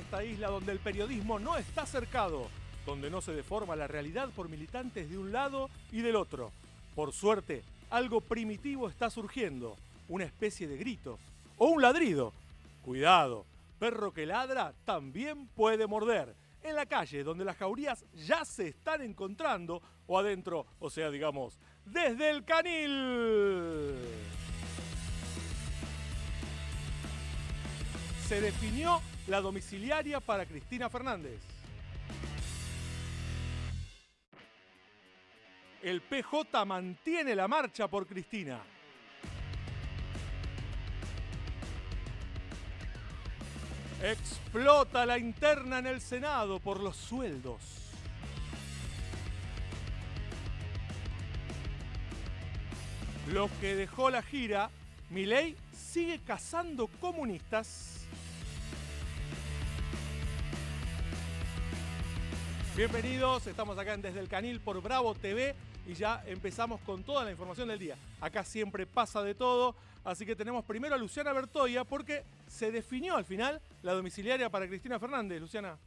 esta isla donde el periodismo no está cercado, donde no se deforma la realidad por militantes de un lado y del otro. Por suerte, algo primitivo está surgiendo, una especie de grito o un ladrido. Cuidado, perro que ladra también puede morder. En la calle, donde las jaurías ya se están encontrando, o adentro, o sea, digamos, desde el canil. Se definió la domiciliaria para Cristina Fernández. El PJ mantiene la marcha por Cristina. Explota la interna en el Senado por los sueldos. Lo que dejó la gira, Milei sigue cazando comunistas. Bienvenidos, estamos acá en Desde el Canil por Bravo TV y ya empezamos con toda la información del día. Acá siempre pasa de todo, así que tenemos primero a Luciana Bertoia porque se definió al final la domiciliaria para Cristina Fernández. Luciana.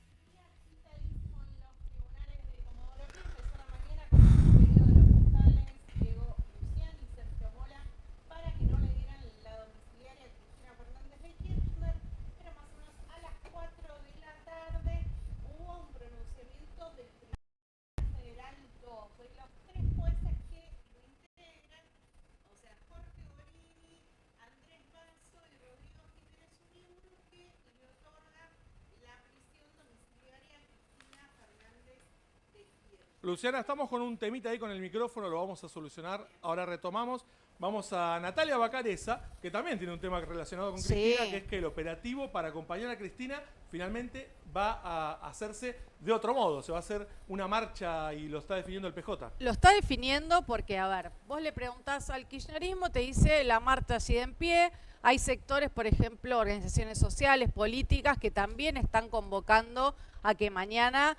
Luciana, estamos con un temita ahí con el micrófono, lo vamos a solucionar, ahora retomamos. Vamos a Natalia Bacareza, que también tiene un tema relacionado con Cristina, que es que el operativo para acompañar a Cristina finalmente va a hacerse de otro modo. Se va a hacer una marcha y lo está definiendo el PJ. Lo está definiendo porque, a ver, vos le preguntás al kirchnerismo, te dice la marcha sigue en pie. Hay sectores, por ejemplo, organizaciones sociales, políticas, que también están convocando a que mañana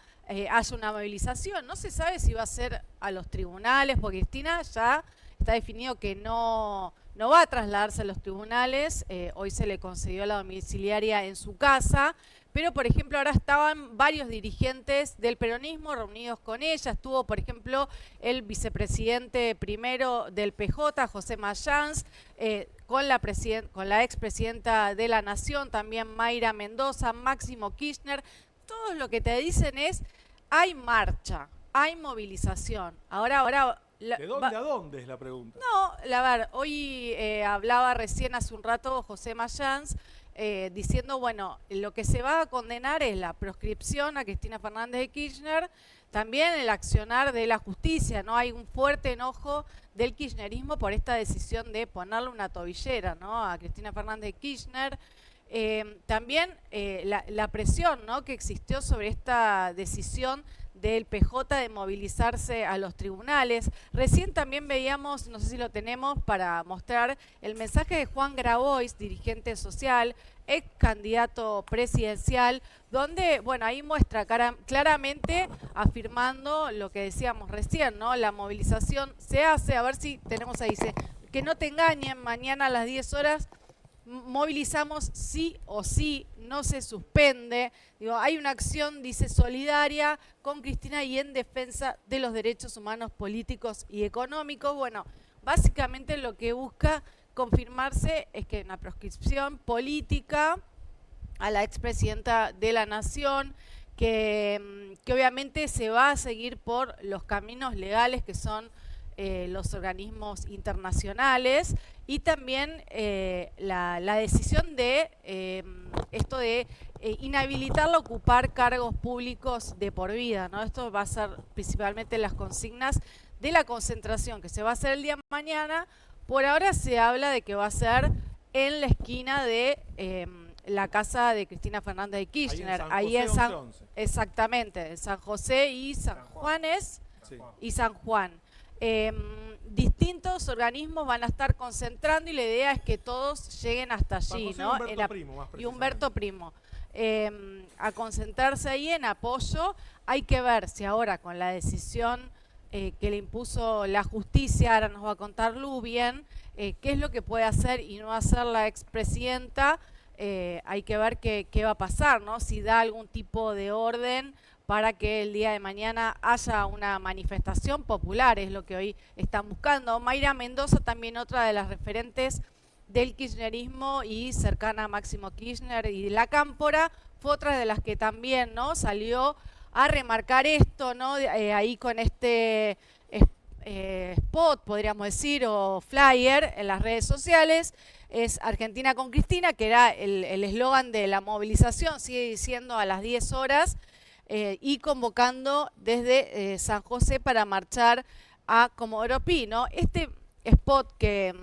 haya una movilización. No se sabe si va a ser a los tribunales, porque Cristina ya está definido que no va a trasladarse a los tribunales. Hoy se le concedió la domiciliaria en su casa. Pero, por ejemplo, ahora estaban varios dirigentes del peronismo reunidos con ella. Estuvo, por ejemplo, el vicepresidente primero del PJ, José Mayans, con la expresidenta de la Nación, también Mayra Mendoza, Máximo Kirchner. Todos lo que te dicen es, hay marcha, hay movilización. Ahora ¿De dónde a dónde es la pregunta? No, a ver, hoy hablaba recién hace un rato José Mayans, diciendo, bueno, lo que se va a condenar es la proscripción a Cristina Fernández de Kirchner, también el accionar de la justicia, ¿no? Hay un fuerte enojo del kirchnerismo por esta decisión de ponerle una tobillera, ¿no?, a Cristina Fernández de Kirchner. También la presión, ¿no?, que existió sobre esta decisión del PJ de movilizarse a los tribunales. Recién también veíamos, no sé si lo tenemos para mostrar, el mensaje de Juan Grabois, dirigente social, ex candidato presidencial, donde, bueno, ahí muestra claramente afirmando lo que decíamos recién, ¿no? La movilización se hace, a ver si tenemos ahí, dice, que no te engañen, mañana a las 10 horas movilizamos sí o sí, no se suspende. Digo, hay una acción, dice, solidaria con Cristina y en defensa de los derechos humanos, políticos y económicos. Bueno, básicamente lo que busca confirmarse es que una proscripción política a la expresidenta de la Nación, que obviamente se va a seguir por los caminos legales que son los organismos internacionales, y también la decisión de esto de inhabilitarla a ocupar cargos públicos de por vida, ¿no? Esto va a ser principalmente las consignas de la concentración que se va a hacer el día de mañana. Por ahora se habla de que va a ser en la esquina de la casa de Cristina Fernández de Kirchner, ahí en San José, exactamente, en San José y San Juanes, sí, y San Juan. Distintos organismos van a estar concentrando y la idea es que todos lleguen hasta allí, ¿no? Y Humberto Primo. A concentrarse ahí en apoyo. Hay que ver si ahora con la decisión que le impuso la justicia, ahora nos va a contar Lu bien, qué es lo que puede hacer y no hacer la expresidenta hay que ver qué va a pasar, ¿no? Si da algún tipo de orden para que el día de mañana haya una manifestación popular, es lo que hoy están buscando. Mayra Mendoza, también otra de las referentes del kirchnerismo y cercana a Máximo Kirchner y de la Cámpora, fue otra de las que también, ¿no?, salió a remarcar esto, ¿no?, ahí con este spot, podríamos decir, o flyer en las redes sociales. Es Argentina con Cristina, que era el eslogan de la movilización, sigue diciendo a las 10 horas, y convocando desde San José para marchar a Comodoro Pi, ¿no? Este spot que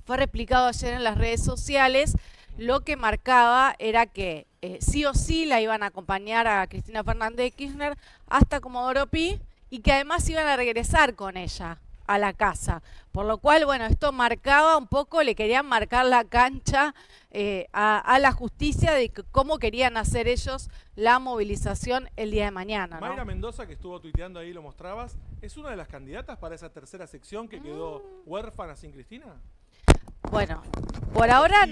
fue replicado ayer en las redes sociales, lo que marcaba era que sí o sí la iban a acompañar a Cristina Fernández de Kirchner hasta Comodoro Pi, y que además iban a regresar con ella a la casa. Por lo cual, bueno, esto marcaba un poco, le querían marcar la cancha a la justicia de cómo querían hacer ellos la movilización el día de mañana, ¿no? Mayra Mendoza, que estuvo tuiteando ahí, lo mostrabas, ¿es una de las candidatas para esa tercera sección que quedó huérfana sin Cristina? Bueno, por ahora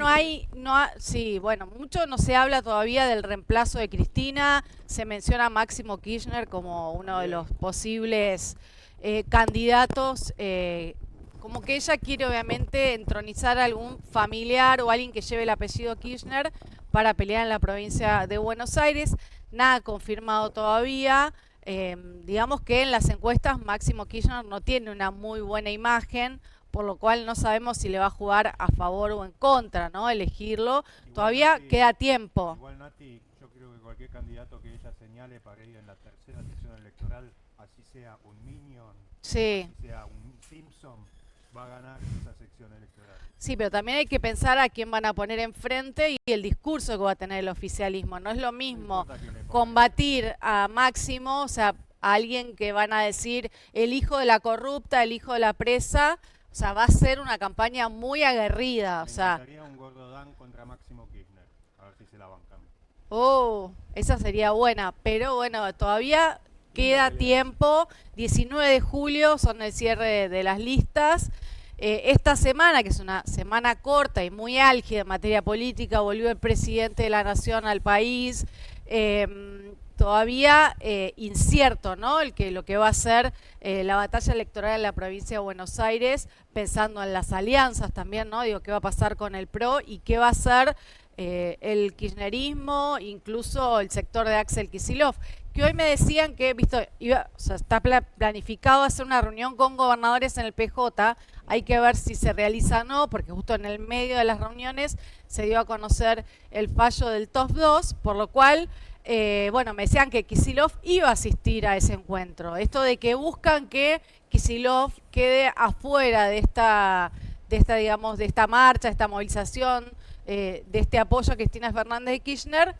sí, bueno, mucho no se habla todavía del reemplazo de Cristina. Se menciona a Máximo Kirchner como uno de los posibles candidatos, como que ella quiere obviamente entronizar a algún familiar o alguien que lleve el apellido Kirchner para pelear en la provincia de Buenos Aires. Nada confirmado todavía. Digamos que en las encuestas Máximo Kirchner no tiene una muy buena imagen, por lo cual no sabemos si le va a jugar a favor o en contra, ¿no? Elegirlo. Igual, Todavía Nati, queda tiempo. Igual, Nati, yo creo que cualquier candidato que ella señale para ir en la tercera sección electoral, así sea un Minion, Sí. así sea un Simpson, va a ganar esa sección electoral. Sí, pero también hay que pensar a quién van a poner enfrente y el discurso que va a tener el oficialismo. No es lo mismo combatir a Máximo, o sea, a alguien que van a decir el hijo de la corrupta, el hijo de la presa. O sea, va a ser una campaña muy aguerrida. O sea, Me encantaría un Gordodán contra Máximo Kirchner, a ver si se la bancan. oh, esa sería buena. Pero bueno, todavía queda tiempo. 19 de julio son el cierre de las listas. Esta semana, que es una semana corta y muy álgida en materia política, volvió el presidente de la Nación al país. Todavía incierto, ¿no? Lo que va a ser la batalla electoral en la provincia de Buenos Aires, pensando en las alianzas también, ¿no? Digo, qué va a pasar con el PRO y qué va a hacer el kirchnerismo, incluso el sector de Axel Kicillof, que hoy me decían que, está planificado hacer una reunión con gobernadores en el PJ. Hay que ver si se realiza o no, porque justo en el medio de las reuniones se dio a conocer el fallo del TOF 2, por lo cual bueno, me decían que Kicillof iba a asistir a ese encuentro. Esto de que buscan que Kicillof quede afuera de esta marcha, de esta movilización, de este apoyo a Cristina Fernández de Kirchner,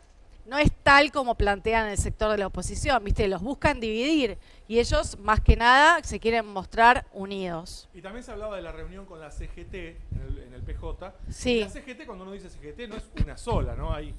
no es tal como plantean el sector de la oposición, ¿viste? Los buscan dividir y ellos, más que nada, se quieren mostrar unidos. Y también se hablaba de la reunión con la CGT en el PJ. Sí. La CGT, cuando uno dice CGT, no es una sola, ¿no? Hay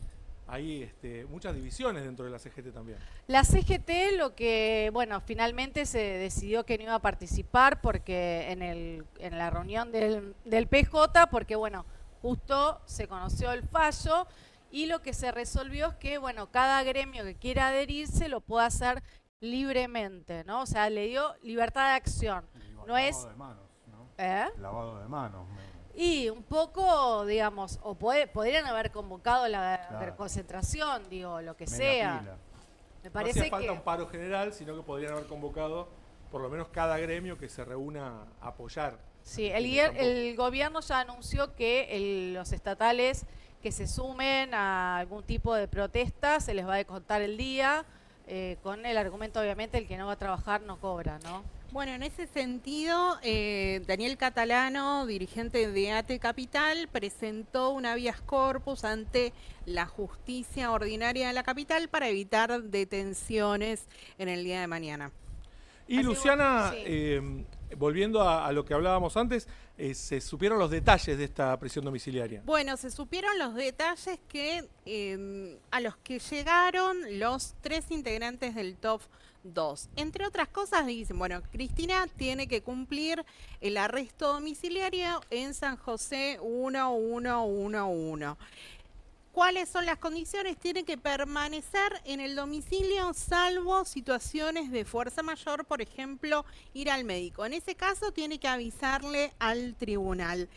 muchas divisiones dentro de la CGT también. La CGT, lo que, bueno, finalmente se decidió que no iba a participar porque en la reunión del PJ, porque, bueno, justo se conoció el fallo y lo que se resolvió es que, bueno, cada gremio que quiera adherirse lo puede hacer libremente, ¿no? O sea, le dio libertad de acción. Digo, No es... de manos, ¿no? Lavado de manos. Y un poco, digamos, o podrían haber convocado la concentración, digo, lo que sea. Me parece no hacía falta un paro general, sino que podrían haber convocado por lo menos cada gremio que se reúna a apoyar. Sí, el gobierno ya anunció que los estatales que se sumen a algún tipo de protesta se les va a descontar el día, con el argumento, obviamente, el que no va a trabajar no cobra, ¿no? Bueno, en ese sentido, Daniel Catalano, dirigente de ATE Capital, presentó un habeas corpus ante la justicia ordinaria de la capital para evitar detenciones en el día de mañana. Y así, Luciana, sí. Volviendo a lo que hablábamos antes, se supieron los detalles de esta prisión domiciliaria. Bueno, se supieron los detalles que a los que llegaron los 3 integrantes del TOF 2. Entre otras cosas dicen, bueno, Cristina tiene que cumplir el arresto domiciliario en San José 1111. ¿Cuáles son las condiciones? Tiene que permanecer en el domicilio salvo situaciones de fuerza mayor, por ejemplo, ir al médico. En ese caso tiene que avisarle al tribunal.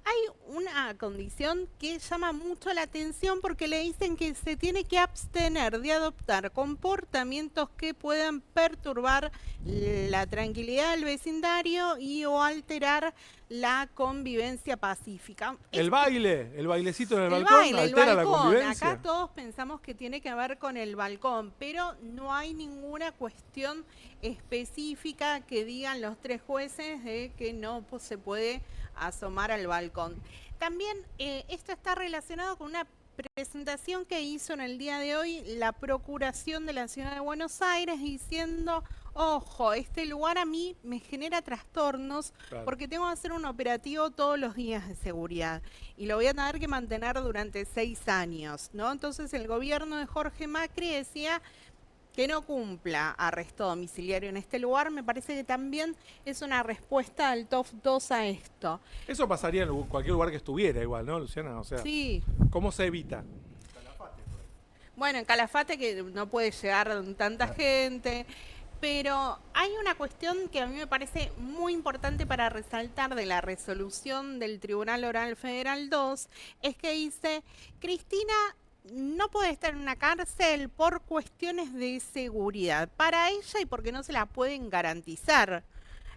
Hay una condición que llama mucho la atención porque le dicen que se tiene que abstener de adoptar comportamientos que puedan perturbar la tranquilidad del vecindario y o alterar la convivencia pacífica. El bailecito en el El balcón baile, el altera la balcón. convivencia. Acá todos pensamos que tiene que ver con el balcón, pero no hay ninguna cuestión específica que digan los 3 jueces de que no se puede asomar al balcón. También esto está relacionado con una presentación que hizo en el día de hoy la Procuración de la Ciudad de Buenos Aires diciendo, ojo, este lugar a mí me genera trastornos porque tengo que hacer un operativo todos los días de seguridad y lo voy a tener que mantener durante 6 años, ¿no? Entonces el gobierno de Jorge Macri decía que no cumpla arresto domiciliario en este lugar. Me parece que también es una respuesta del TOF 2 a esto. Eso pasaría en cualquier lugar que estuviera igual, ¿no, Luciana? O sea, sí. ¿Cómo se evita? Bueno, en Calafate que no puede llegar tanta gente, pero hay una cuestión que a mí me parece muy importante para resaltar de la resolución del Tribunal Oral Federal 2, es que dice, Cristina no puede estar en una cárcel por cuestiones de seguridad para ella y porque no se la pueden garantizar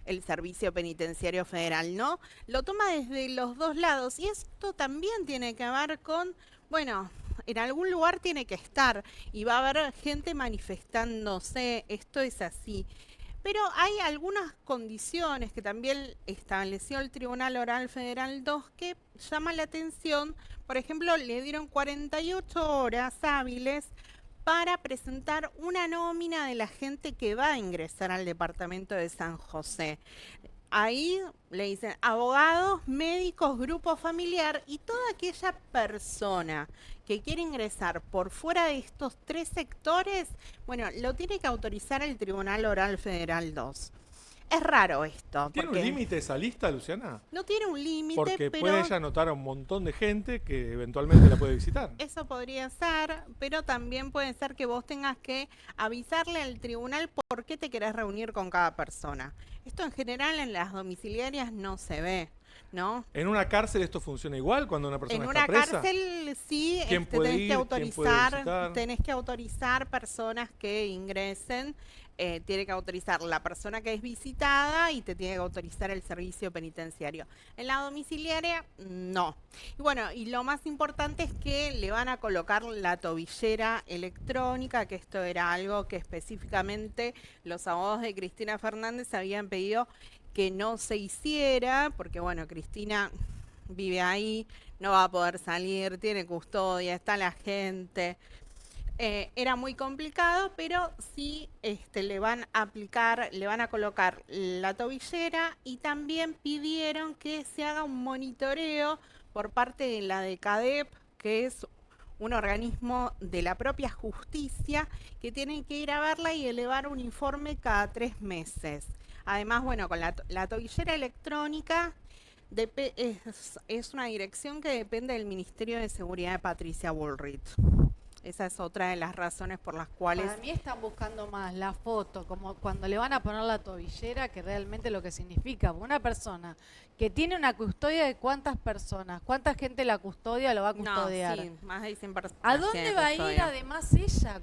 el Servicio Penitenciario Federal, ¿no? Lo toma desde los dos lados y esto también tiene que ver con, bueno, en algún lugar tiene que estar y va a haber gente manifestándose, esto es así. Pero hay algunas condiciones que también estableció el Tribunal Oral Federal 2 que llaman la atención. Por ejemplo, le dieron 48 horas hábiles para presentar una nómina de la gente que va a ingresar al departamento de San José. Ahí le dicen abogados, médicos, grupo familiar y toda aquella persona que quiere ingresar por fuera de estos 3 sectores, bueno, lo tiene que autorizar el Tribunal Oral Federal 2. Es raro esto. ¿Tiene un límite esa lista, Luciana? No tiene un límite, Porque pero puede ella anotar a un montón de gente que eventualmente la puede visitar. eso podría ser, pero también puede ser que vos tengas que avisarle al tribunal por qué te querés reunir con cada persona. Esto en general en las domiciliarias no se ve, ¿no? ¿En una cárcel esto funciona igual cuando una persona En está una presa? cárcel sí, ¿Quién puede tenés ir? que ¿Quién puede visitar? tenés que autorizar personas que ingresen, tiene que autorizar la persona que es visitada y te tiene que autorizar el servicio penitenciario. En la domiciliaria, no. Y bueno, y lo más importante es que le van a colocar la tobillera electrónica, que esto era algo que específicamente los abogados de Cristina Fernández habían pedido que no se hiciera, porque bueno, Cristina vive ahí, no va a poder salir, tiene custodia, está la gente. Era muy complicado, pero sí le van a aplicar, le van a colocar la tobillera y también pidieron que se haga un monitoreo por parte de la DECADEP, que es un organismo de la propia justicia, que tienen que ir a verla y elevar un informe cada 3 meses. Además, bueno, con la tobillera electrónica es una dirección que depende del Ministerio de Seguridad de Patricia Bullrich. Esa es otra de las razones por las cuales... Para mí están buscando más la foto, como cuando le van a poner la tobillera, que realmente lo que significa. Una persona que tiene una custodia de cuántas personas, cuánta gente la custodia lo va a custodiar. No, sí, más de 100 personas. ¿A dónde va a ir además ella?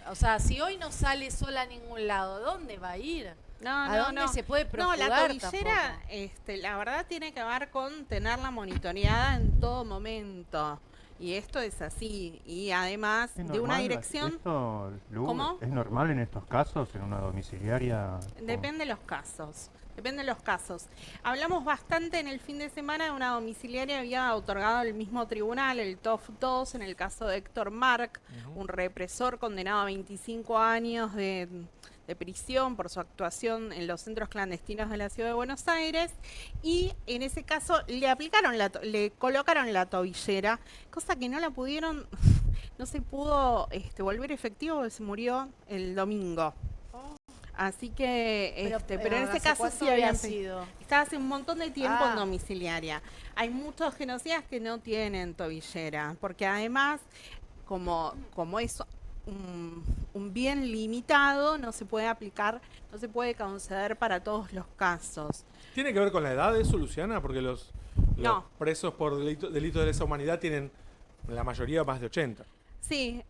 O sea, si hoy no sale sola a ningún lado, ¿dónde va a ir? ¿A dónde se puede procurar? No, la tobillera, la verdad tiene que ver con tenerla monitoreada en todo momento. Y esto es así. Y además de una dirección... ¿Esto, Lu, ¿Cómo? es normal en estos casos, en una domiciliaria? Depende de los casos. Depende de los casos. Hablamos bastante en el fin de semana de una domiciliaria, había otorgado el mismo tribunal, el TOF 2, en el caso de Héctor Marc, un represor condenado a 25 años de prisión por su actuación en los centros clandestinos de la Ciudad de Buenos Aires, y en ese caso le colocaron la tobillera, cosa que no la pudieron, no se pudo volver efectivo porque se murió el domingo. Así que, pero en ese ¿hace caso cuánto sí había habían sido? Está hace un montón de tiempo en Ah. domiciliaria. Hay muchos genocidas que no tienen tobillera, porque además, como es un bien limitado, no se puede aplicar, no se puede conceder para todos los casos. ¿Tiene que ver con la edad de eso, Luciana? Porque los No. presos por delitos de lesa humanidad tienen la mayoría más de 80. Sí,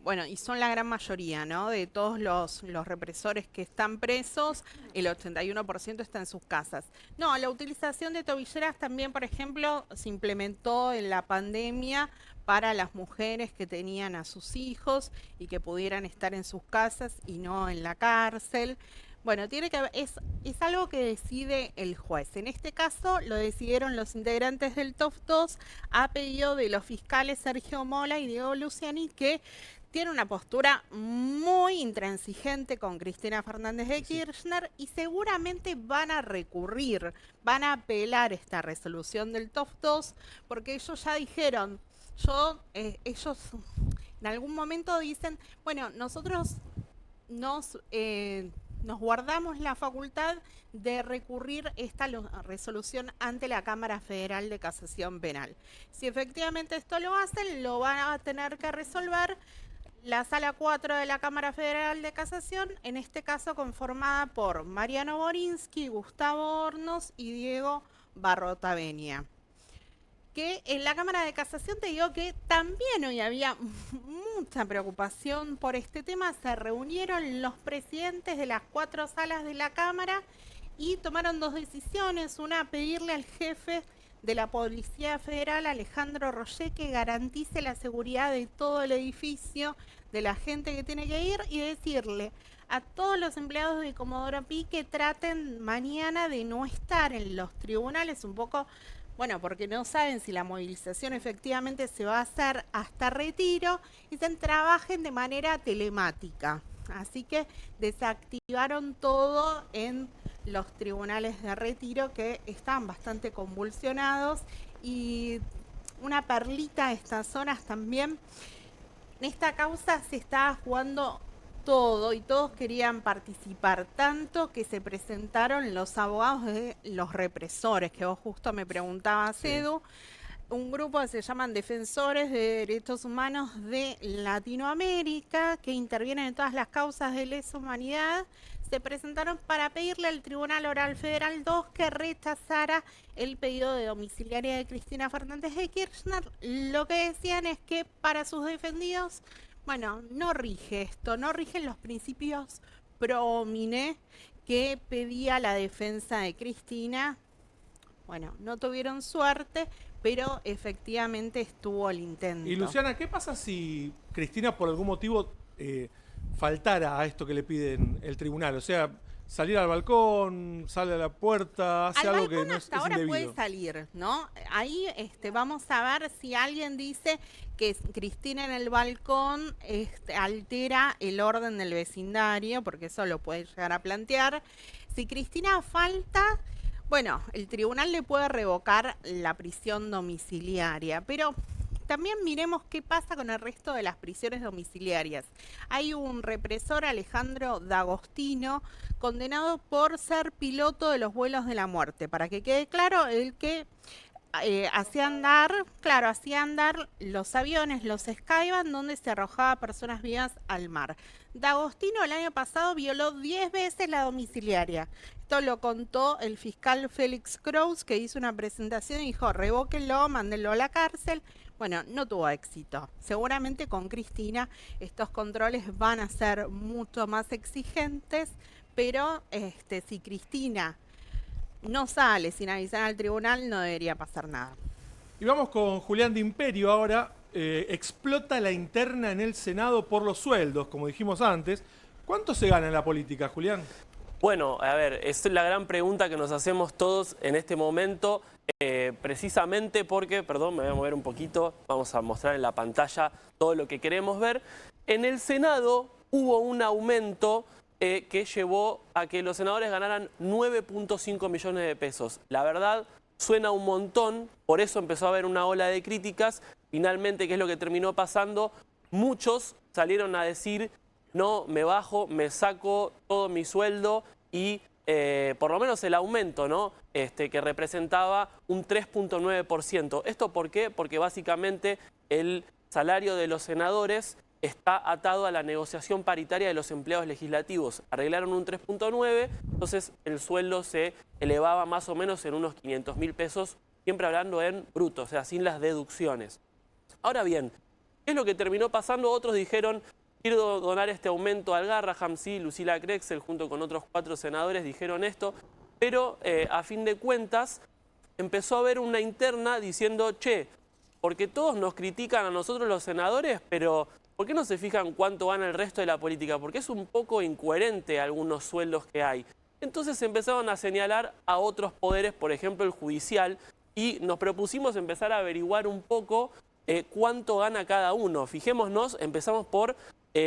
bueno, y son la gran mayoría, ¿no? De todos los represores que están presos, el 81% está en sus casas. No, la utilización de tobilleras también, por ejemplo, se implementó en la pandemia para las mujeres que tenían a sus hijos y que pudieran estar en sus casas y no en la cárcel. Bueno, tiene que es algo que decide el juez. En este caso lo decidieron los integrantes del TOF 2 a pedido de los fiscales Sergio Mola y Diego Luciani, que tiene una postura muy intransigente con Cristina Fernández de Kirchner y seguramente van a recurrir, van a apelar esta resolución del TOF 2 porque ellos ya dijeron, ellos en algún momento dicen, bueno, nosotros nos guardamos la facultad de recurrir esta resolución ante la Cámara Federal de Casación Penal. Si efectivamente esto lo hacen, lo van a tener que resolver la Sala 4 de la Cámara Federal de Casación, en este caso conformada por Mariano Borinsky, Gustavo Hornos y Diego Barrotavenia. Que en la Cámara de Casación te digo que también hoy había mucha preocupación por este tema. Se reunieron los presidentes de las 4 salas de la Cámara y tomaron 2 decisiones. Una, pedirle al jefe de la Policía Federal, Alejandro Roger, que garantice la seguridad de todo el edificio, de la gente que tiene que ir, y decirle a todos los empleados de Comodoro Pi que traten mañana de no estar en los tribunales, un poco... Bueno, porque no saben si la movilización efectivamente se va a hacer hasta Retiro y se trabajen de manera telemática. Así que desactivaron todo en los tribunales de Retiro, que están bastante convulsionados. Y una perlita de estas zonas también. En esta causa se estaba jugando todo y todos querían participar, tanto que se presentaron los abogados de los represores, que vos justo me preguntabas, Edu, un grupo que se llaman Defensores de Derechos Humanos de Latinoamérica, que intervienen en todas las causas de lesa humanidad, se presentaron para pedirle al Tribunal Oral Federal 2 que rechazara el pedido de domiciliaria de Cristina Fernández de Kirchner. Lo que decían es que para sus defendidos, bueno, no rige esto, no rigen los principios pro homine que pedía la defensa de Cristina. Bueno, no tuvieron suerte, pero efectivamente estuvo el intento. Y Luciana, ¿qué pasa si Cristina por algún motivo faltara a esto que le piden el tribunal? O sea, salir al balcón, sale a la puerta, hace algo que no es hasta ahora indebido. puede salir, ¿no? Ahí vamos a ver si alguien dice que Cristina en el balcón altera el orden del vecindario, porque eso lo puede llegar a plantear. Si Cristina falta, bueno, el tribunal le puede revocar la prisión domiciliaria, pero también miremos qué pasa con el resto de las prisiones domiciliarias. Hay un represor, Alejandro D'Agostino, condenado por ser piloto de los vuelos de la muerte. Para que quede claro, el que hacía andar los aviones, los Skyban, donde se arrojaba personas vivas al mar. D'Agostino el año pasado violó 10 veces la domiciliaria. Esto lo contó el fiscal Félix Kraus, que hizo una presentación y dijo, revóquenlo, mándenlo a la cárcel. Bueno, no tuvo éxito. Seguramente con Cristina estos controles van a ser mucho más exigentes, pero si Cristina no sale sin avisar al tribunal, no debería pasar nada. Y vamos con Julián de Imperio ahora. Explota la interna en el Senado por los sueldos, como dijimos antes. ¿Cuánto se gana en la política, Julián? Bueno, a ver, es la gran pregunta que nos hacemos todos en este momento, precisamente porque, perdón, me voy a mover un poquito, vamos a mostrar en la pantalla todo lo que queremos ver. En el Senado hubo un aumento que llevó a que los senadores ganaran 9.5 millones de pesos. La verdad, suena un montón, por eso empezó a haber una ola de críticas. Finalmente, ¿qué es lo que terminó pasando? Muchos salieron a decir, no, me bajo, me saco todo mi sueldo y por lo menos el aumento, ¿no? Que representaba un 3.9%. ¿Esto por qué? Porque básicamente el salario de los senadores está atado a la negociación paritaria de los empleados legislativos. Arreglaron un 3.9, entonces el sueldo se elevaba más o menos en unos 500.000 pesos, siempre hablando en bruto, o sea, sin las deducciones. Ahora bien, ¿qué es lo que terminó pasando? Otros dijeron, quiero donar este aumento al Garraham, sí, Lucila Krexel junto con otros 4 senadores dijeron esto, pero a fin de cuentas empezó a haber una interna diciendo, che, porque todos nos critican a nosotros los senadores, pero ¿por qué no se fijan cuánto gana el resto de la política? Porque es un poco incoherente algunos sueldos que hay. Entonces empezaron a señalar a otros poderes, por ejemplo el judicial, y nos propusimos empezar a averiguar un poco cuánto gana cada uno. Fijémonos, empezamos por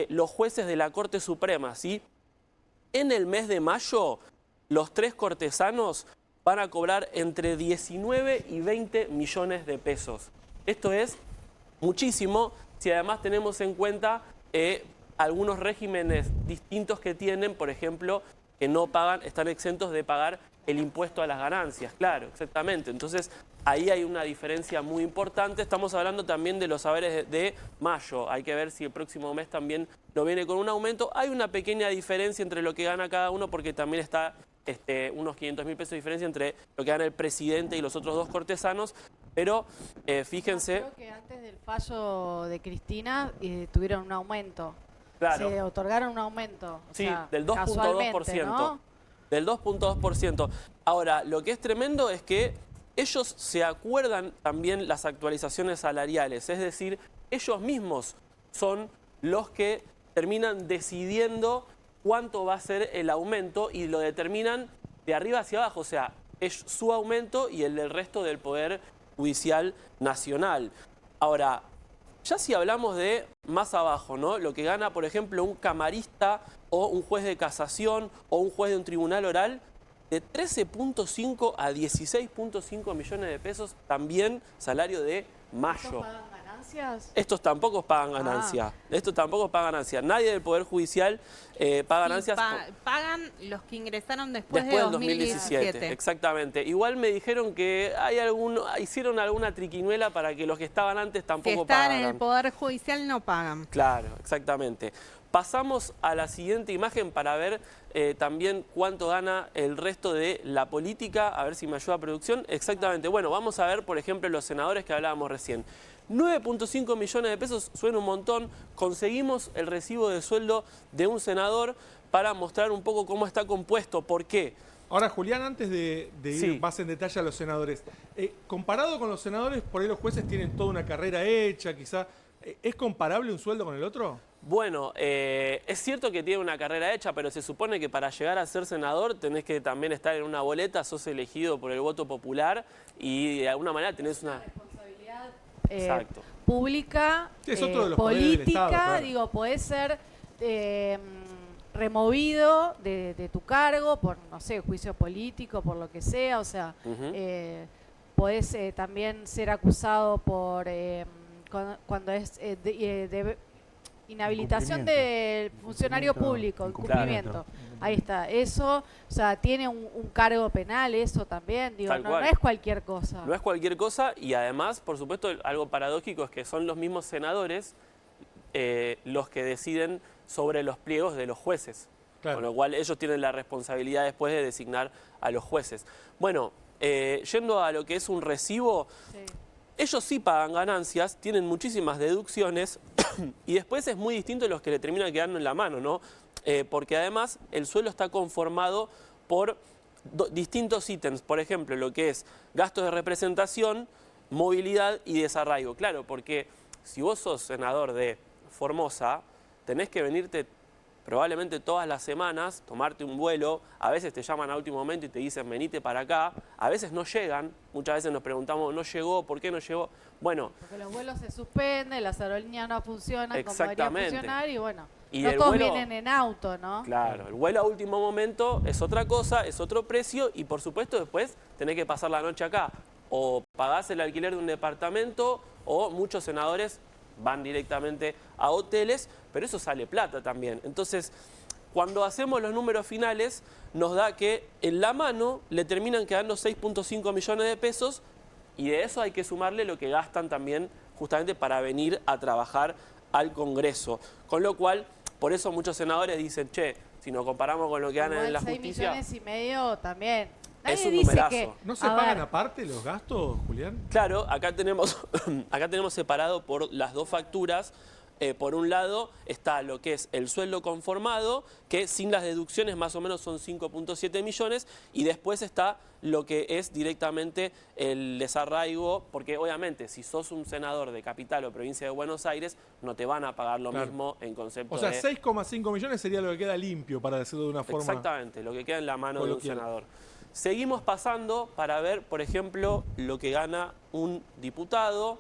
los jueces de la Corte Suprema, ¿sí? En el mes de mayo, los 3 cortesanos van a cobrar entre 19 y 20 millones de pesos. Esto es muchísimo, si además tenemos en cuenta algunos regímenes distintos que tienen, por ejemplo, que no pagan, están exentos de pagar el impuesto a las ganancias, claro, exactamente. Entonces, ahí hay una diferencia muy importante. Estamos hablando también de los saberes de mayo. Hay que ver si el próximo mes también no viene con un aumento. Hay una pequeña diferencia entre lo que gana cada uno, porque también está unos 500.000 pesos de diferencia entre lo que gana el presidente y los otros 2 cortesanos. Pero fíjense... Creo que antes del fallo de Cristina tuvieron un aumento. Claro. Se otorgaron un aumento. Sí, sea, del 2.2%. ¿no? Del 2.2%. Ahora, lo que es tremendo es que ellos se acuerdan también las actualizaciones salariales. Es decir, ellos mismos son los que terminan decidiendo cuánto va a ser el aumento y lo determinan de arriba hacia abajo. O sea, es su aumento y el del resto del Poder Judicial Nacional. Ahora, ya si hablamos de más abajo, ¿no? Lo que gana, por ejemplo, un camarista o un juez de casación o un juez de un tribunal oral, de 13.5 a 16.5 millones de pesos, también salario de mayo. ¿Estos pagan ganancias? Estos tampoco pagan ganancia. Estos tampoco pagan ganancia. Nadie del Poder Judicial paga ganancias. Pagan los que ingresaron después de del 2017. Exactamente. Igual me dijeron que hicieron alguna triquiñuela para que los que estaban antes tampoco que están pagaran. en el Poder Judicial no pagan. Claro, exactamente. Pasamos a la siguiente imagen para ver también cuánto gana el resto de la política. A ver si me ayuda producción. Exactamente. Bueno, vamos a ver, por ejemplo, los senadores que hablábamos recién. 9.5 millones de pesos, suena un montón. Conseguimos el recibo de sueldo de un senador para mostrar un poco cómo está compuesto. ¿Por qué? Ahora, Julián, antes de ir Sí. más en detalle a los senadores, comparado con los senadores, por ahí los jueces tienen toda una carrera hecha, quizá. ¿Es comparable un sueldo con el otro? Bueno, es cierto que tiene una carrera hecha, pero se supone que para llegar a ser senador tenés que también estar en una boleta, sos elegido por el voto popular y de alguna manera tenés una... responsabilidad Exacto. pública, Sí, es otro de los poderes del política, Estado, claro. digo, podés ser removido de tu cargo por, no sé, juicio político, por lo que sea, o sea, podés también ser acusado por cuando es de inhabilitación del funcionario público, incumplimiento. Ahí está, eso, o sea, tiene un cargo penal, eso también, digo, no es cualquier cosa. No es cualquier cosa y además, por supuesto, algo paradójico es que son los mismos senadores los que deciden sobre los pliegos de los jueces. Claro. Con lo cual ellos tienen la responsabilidad después de designar a los jueces. Bueno, yendo a lo que es un recibo... Sí. Ellos sí pagan ganancias, tienen muchísimas deducciones y después es muy distinto de los que le terminan quedando en la mano, ¿no? Porque además el sueldo está conformado por distintos ítems, por ejemplo, lo que es gastos de representación, movilidad y desarraigo. Claro, porque si vos sos senador de Formosa, tenés que venirte probablemente todas las semanas, tomarte un vuelo, a veces te llaman a último momento y te dicen venite para acá, a veces no llegan, muchas veces nos preguntamos, ¿no llegó? ¿Por qué no llegó? Bueno. Porque los vuelos se suspenden, las aerolíneas no funcionan como deberían funcionar y bueno, y no todos vienen en auto, ¿no? Claro, el vuelo a último momento es otra cosa, es otro precio y por supuesto después tenés que pasar la noche acá. O pagás el alquiler de un departamento o muchos senadores van directamente a hoteles, pero eso sale plata también. Entonces, cuando hacemos los números finales, nos da que en la mano le terminan quedando 6.5 millones de pesos y de eso hay que sumarle lo que gastan también justamente para venir a trabajar al Congreso. Con lo cual, por eso muchos senadores dicen, che, si nos comparamos con lo que ganan en la justicia... 6,5 millones también. Nadie Es un dice numerazo. que, ¿No se a pagan ver, aparte los gastos, Julián? Claro, acá tenemos separado por las dos facturas. Por un lado está lo que es el sueldo conformado, que sin las deducciones más o menos son 5.7 millones, y después está lo que es directamente el desarraigo, porque obviamente si sos un senador de Capital o Provincia de Buenos Aires, no te van a pagar lo Claro. mismo en concepto O sea, de... 6,5 millones sería lo que queda limpio, para decirlo de una forma... Exactamente, lo que queda en la mano de un coloquial. senador. Seguimos pasando para ver, por ejemplo, lo que gana un diputado,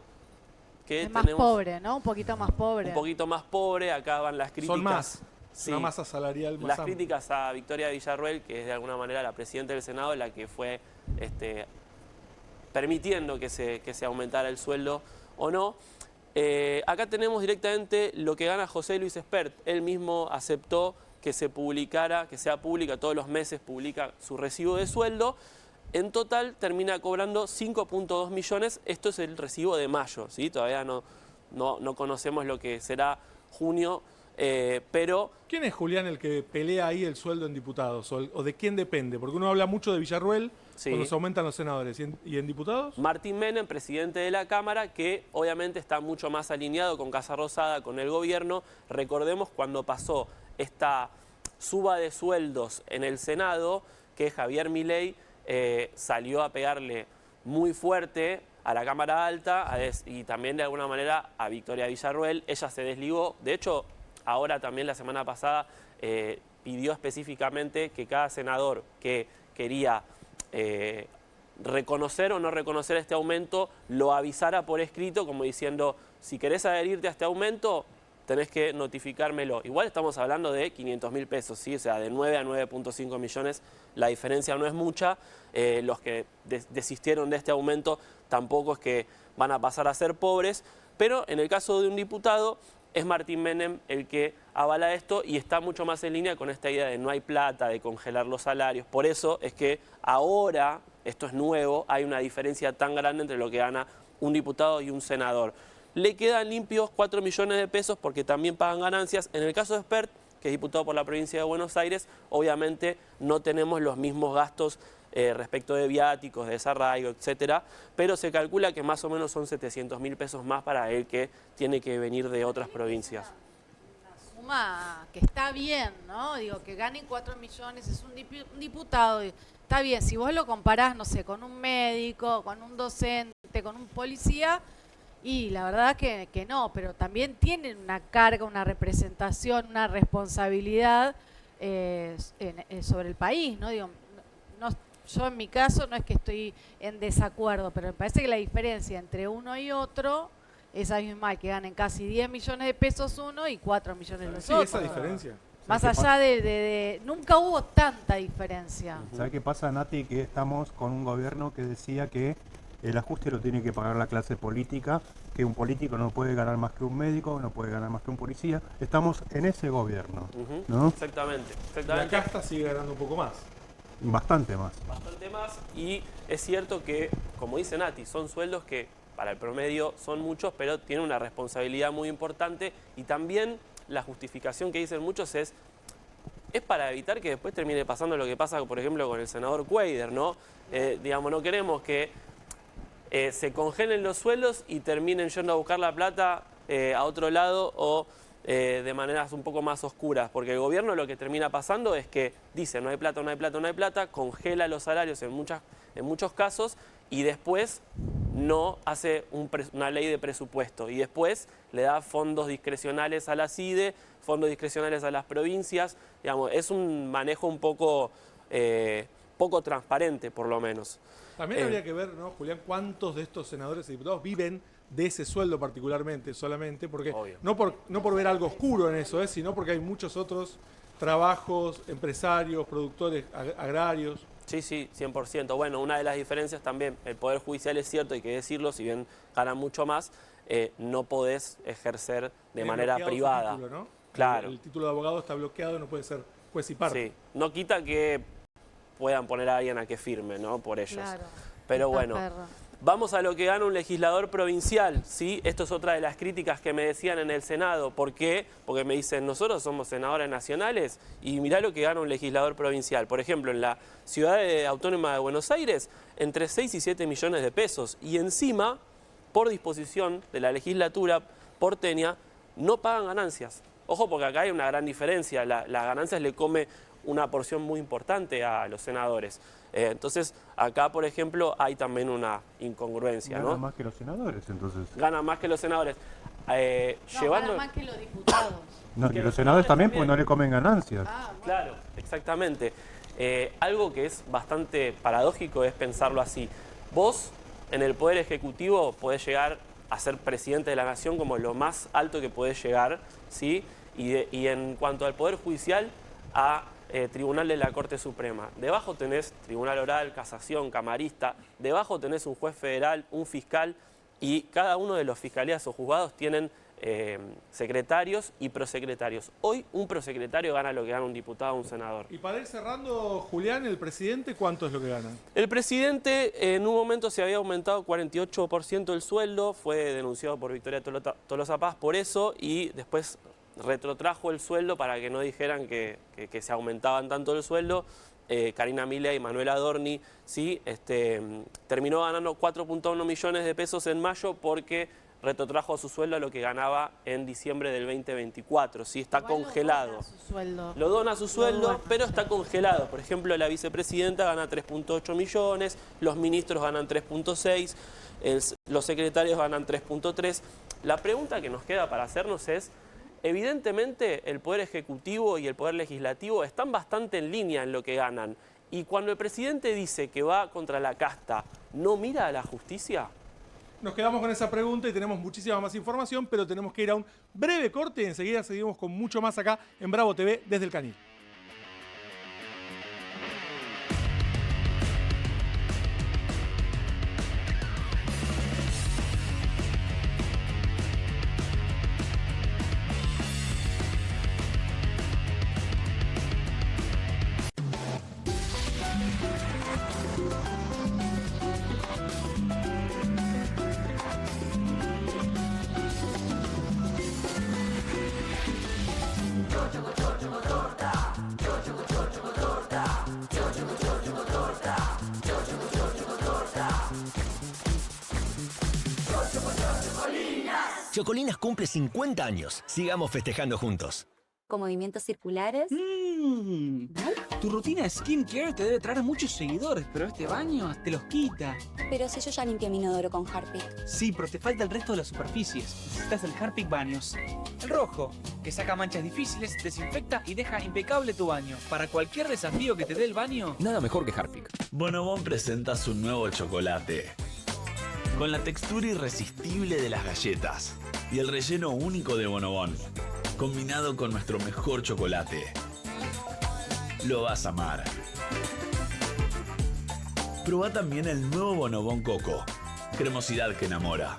que es más tenemos pobre, ¿no? Un poquito más pobre. un poquito más pobre. Acá van las críticas. Son más. Sí. Una masa salarial más Las amplia. críticas a Victoria Villarruel, que es de alguna manera la presidenta del Senado, la que fue permitiendo que se aumentara el sueldo o no. Acá tenemos directamente lo que gana José Luis Espert. Él mismo aceptó que se publicara, que sea pública, todos los meses publica su recibo de sueldo. En total termina cobrando 5.2 millones. Esto es el recibo de mayo, ¿sí? Todavía no conocemos lo que será junio, pero... ¿Quién es, Julián, el que pelea ahí el sueldo en diputados? ¿O de quién depende? Porque uno habla mucho de Villarruel Sí. cuando se aumentan los senadores. ¿Y en diputados? Martín Menem, presidente de la Cámara, que obviamente está mucho más alineado con Casa Rosada, con el gobierno. Recordemos cuando pasó esta suba de sueldos en el Senado, que Javier Milei salió a pegarle muy fuerte a la Cámara Alta y también de alguna manera a Victoria Villarruel. Ella se desligó. De hecho, ahora también la semana pasada pidió específicamente que cada senador que quería reconocer o no reconocer este aumento lo avisara por escrito, como diciendo, si querés adherirte a este aumento, tenés que notificármelo. Igual estamos hablando de 500.000 pesos, ¿sí? O sea, de 9 a 9.5 millones, la diferencia no es mucha. Los que desistieron de este aumento tampoco es que van a pasar a ser pobres, pero en el caso de un diputado es Martín Menem el que avala esto y está mucho más en línea con esta idea de no hay plata, de congelar los salarios. Por eso es que ahora, esto es nuevo, hay una diferencia tan grande entre lo que gana un diputado y un senador. Le quedan limpios 4 millones de pesos porque también pagan ganancias. En el caso de Espert, que es diputado por la provincia de Buenos Aires, obviamente no tenemos los mismos gastos respecto de viáticos, de desarraigo, etcétera, pero se calcula que más o menos son 700.000 pesos más para él que tiene que venir de otras provincias. Una suma que está bien, ¿no? Digo, que ganen 4 millones, es un diputado, está bien. Si vos lo comparás, no sé, con un médico, con un docente, con un policía, y la verdad que no, pero también tienen una carga, una representación, una responsabilidad sobre el país, ¿no? Digo, yo en mi caso no es que estoy en desacuerdo, pero me parece que la diferencia entre uno y otro es abismal, que ganen casi 10 millones de pesos uno y 4 millones los Sí, otros. esa diferencia. Más allá de... Nunca hubo tanta diferencia. ¿Sabe qué pasa, Nati? Que estamos con un gobierno que decía que el ajuste lo tiene que pagar la clase política, que un político no puede ganar más que un médico, no puede ganar más que un policía. Estamos en ese gobierno, ¿no? Exactamente, La exactamente. casta sigue ganando un poco más. Bastante más. Bastante más, y es cierto que, como dice Nati, son sueldos que para el promedio son muchos, pero tienen una responsabilidad muy importante, y también la justificación que dicen muchos es para evitar que después termine pasando lo que pasa, por ejemplo, con el senador Cuader, ¿no? Digamos, no queremos que se congelen los sueldos y terminen yendo a buscar la plata a otro lado o de maneras un poco más oscuras, porque el gobierno lo que termina pasando es que dice no hay plata, no hay plata, no hay plata, congela los salarios en muchos casos y después no hace una ley de presupuesto y después le da fondos discrecionales a la CIDE, fondos discrecionales a las provincias. Digamos, es un manejo un poco transparente, por lo menos. También habría que ver, ¿no, Julián, cuántos de estos senadores y diputados viven de ese sueldo particularmente, solamente, porque no por ver algo oscuro en eso, sino porque hay muchos otros trabajos, empresarios, productores agrarios. Sí, sí, 100%. Bueno, una de las diferencias también, el Poder Judicial es cierto, hay que decirlo, si bien ganan mucho más, no podés ejercer de manera privada. Título, ¿no? Claro. El título de abogado está bloqueado, no puede ser juez y parte. Sí, no quita que puedan poner a alguien a que firme, ¿no? Por ellos. Claro. Pero Está bueno, perro. vamos a lo que gana un legislador provincial, ¿sí? Esto es otra de las críticas que me decían en el Senado. ¿Por qué? Porque me dicen, nosotros somos senadores nacionales y mirá lo que gana un legislador provincial. Por ejemplo, en la ciudad autónoma de Buenos Aires, entre 6 y 7 millones de pesos. Y encima, por disposición de la legislatura porteña, no pagan ganancias. Ojo, porque acá hay una gran diferencia. Las ganancias le come una porción muy importante a los senadores. Entonces, acá, por ejemplo, hay también una incongruencia, ¿no? Gana más que los senadores, entonces. Gana más que los senadores. Gana más que los diputados. No, que y los los senadores senadores también, también. porque no le comen ganancias. Bueno. Claro, exactamente. Algo que es bastante paradójico es pensarlo así. Vos, en el Poder Ejecutivo, podés llegar a ser presidente de la Nación como lo más alto que podés llegar, ¿sí? Y en cuanto al Poder Judicial, a Tribunal de la Corte Suprema. Debajo tenés Tribunal Oral, Casación, Camarista. Debajo tenés un juez federal, un fiscal, y cada uno de los fiscalías o juzgados tienen secretarios y prosecretarios. Hoy un prosecretario gana lo que gana un diputado o un senador. Y para ir cerrando, Julián, el presidente, ¿cuánto es lo que gana? El presidente en un momento se había aumentado 48% el sueldo, fue denunciado por Victoria Tolosa Paz por eso y después retrotrajo el sueldo para que no dijeran que se aumentaban tanto el sueldo. Karina Milei y Manuel Adorni, ¿sí? Terminó ganando 4.1 millones de pesos en mayo porque retrotrajo su sueldo a lo que ganaba en diciembre del 2024, ¿sí? Está Igual congelado. Lo dona su sueldo. Lo dona su sueldo, dona. pero está congelado. Por ejemplo, la vicepresidenta gana 3.8 millones, los ministros ganan 3.6, los secretarios ganan 3.3. La pregunta que nos queda para hacernos es, evidentemente el Poder Ejecutivo y el Poder Legislativo están bastante en línea en lo que ganan. Y cuando el presidente dice que va contra la casta, ¿no mira a la justicia? Nos quedamos con esa pregunta y tenemos muchísima más información, pero tenemos que ir a un breve corte y enseguida seguimos con mucho más acá en Bravo TV desde el Canil. Chocolinas cumple 50 años. Sigamos festejando juntos. Con movimientos circulares. Tu rutina de skincare te debe traer muchos seguidores, pero este baño te los quita. Pero si yo ya limpié mi inodoro con Harpic. Sí, pero te falta el resto de las superficies. Necesitas el Harpic Baños. El rojo, que saca manchas difíciles, desinfecta y deja impecable tu baño. Para cualquier desafío que te dé el baño. Nada mejor que Harpic. Bonobón presenta su nuevo chocolate. Con la textura irresistible de las galletas y el relleno único de Bonobón, combinado con nuestro mejor chocolate. Lo vas a amar. Probá también el nuevo Bonobón Coco. Cremosidad que enamora.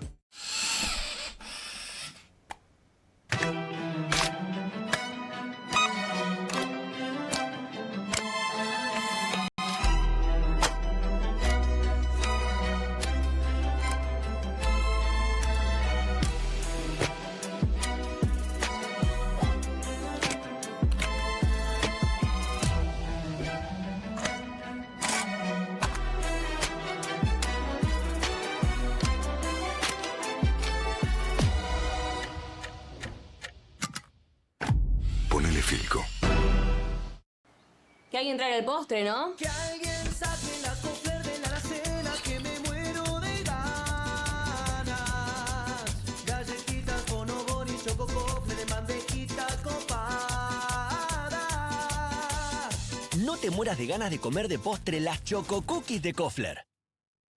Ponele Filco. Que alguien traiga el postre, ¿no? Que alguien saque la Kofler de la alacena, que me muero de ganas. Galletitas, bonobón y choco Kofler de bandejita copada. No te mueras de ganas de comer de postre las Choco Cookies de Kofler.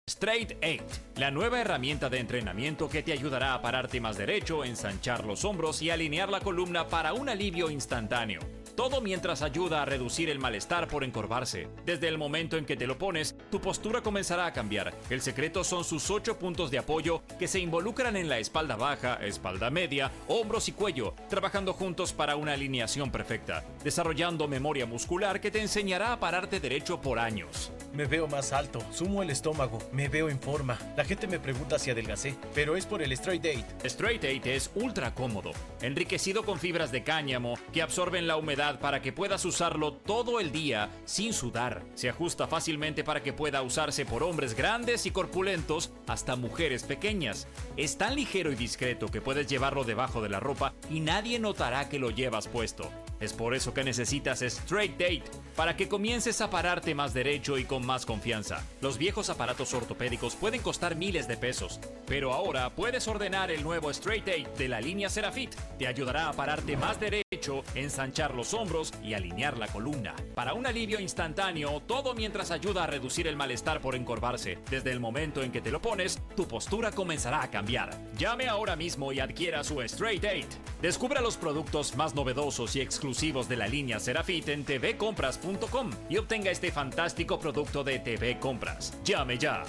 Straight 8, la nueva herramienta de entrenamiento que te ayudará a pararte más derecho, ensanchar los hombros y alinear la columna para un alivio instantáneo. Todo mientras ayuda a reducir el malestar por encorvarse. Desde el momento en que te lo pones, tu postura comenzará a cambiar. El secreto son sus 8 puntos de apoyo que se involucran en la espalda baja, espalda media, hombros y cuello, trabajando juntos para una alineación perfecta, desarrollando memoria muscular que te enseñará a pararte derecho por años. Me veo más alto, sumo el estómago, me veo en forma. La gente me pregunta si adelgacé, pero es por el Straight 8. Straight 8 es ultra cómodo, enriquecido con fibras de cáñamo que absorben la humedad para que puedas usarlo todo el día sin sudar. Se ajusta fácilmente para que pueda usarse por hombres grandes y corpulentos hasta mujeres pequeñas. Es tan ligero y discreto que puedes llevarlo debajo de la ropa y nadie notará que lo llevas puesto. Es por eso que necesitas Straight 8, para que comiences a pararte más derecho y con más confianza. Los viejos aparatos ortopédicos pueden costar miles de pesos, pero ahora puedes ordenar el nuevo Straight 8 de la línea Serafit. Te ayudará a pararte más derecho, ensanchar los hombros y alinear la columna. Para un alivio instantáneo, todo mientras ayuda a reducir el malestar por encorvarse. Desde el momento en que te lo pones, tu postura comenzará a cambiar. Llame ahora mismo y adquiera su Straight 8. Descubra los productos más novedosos y exclusivos de la línea Serafit en tvcompras.com y obtenga este fantástico producto de TV Compras. Llame ya.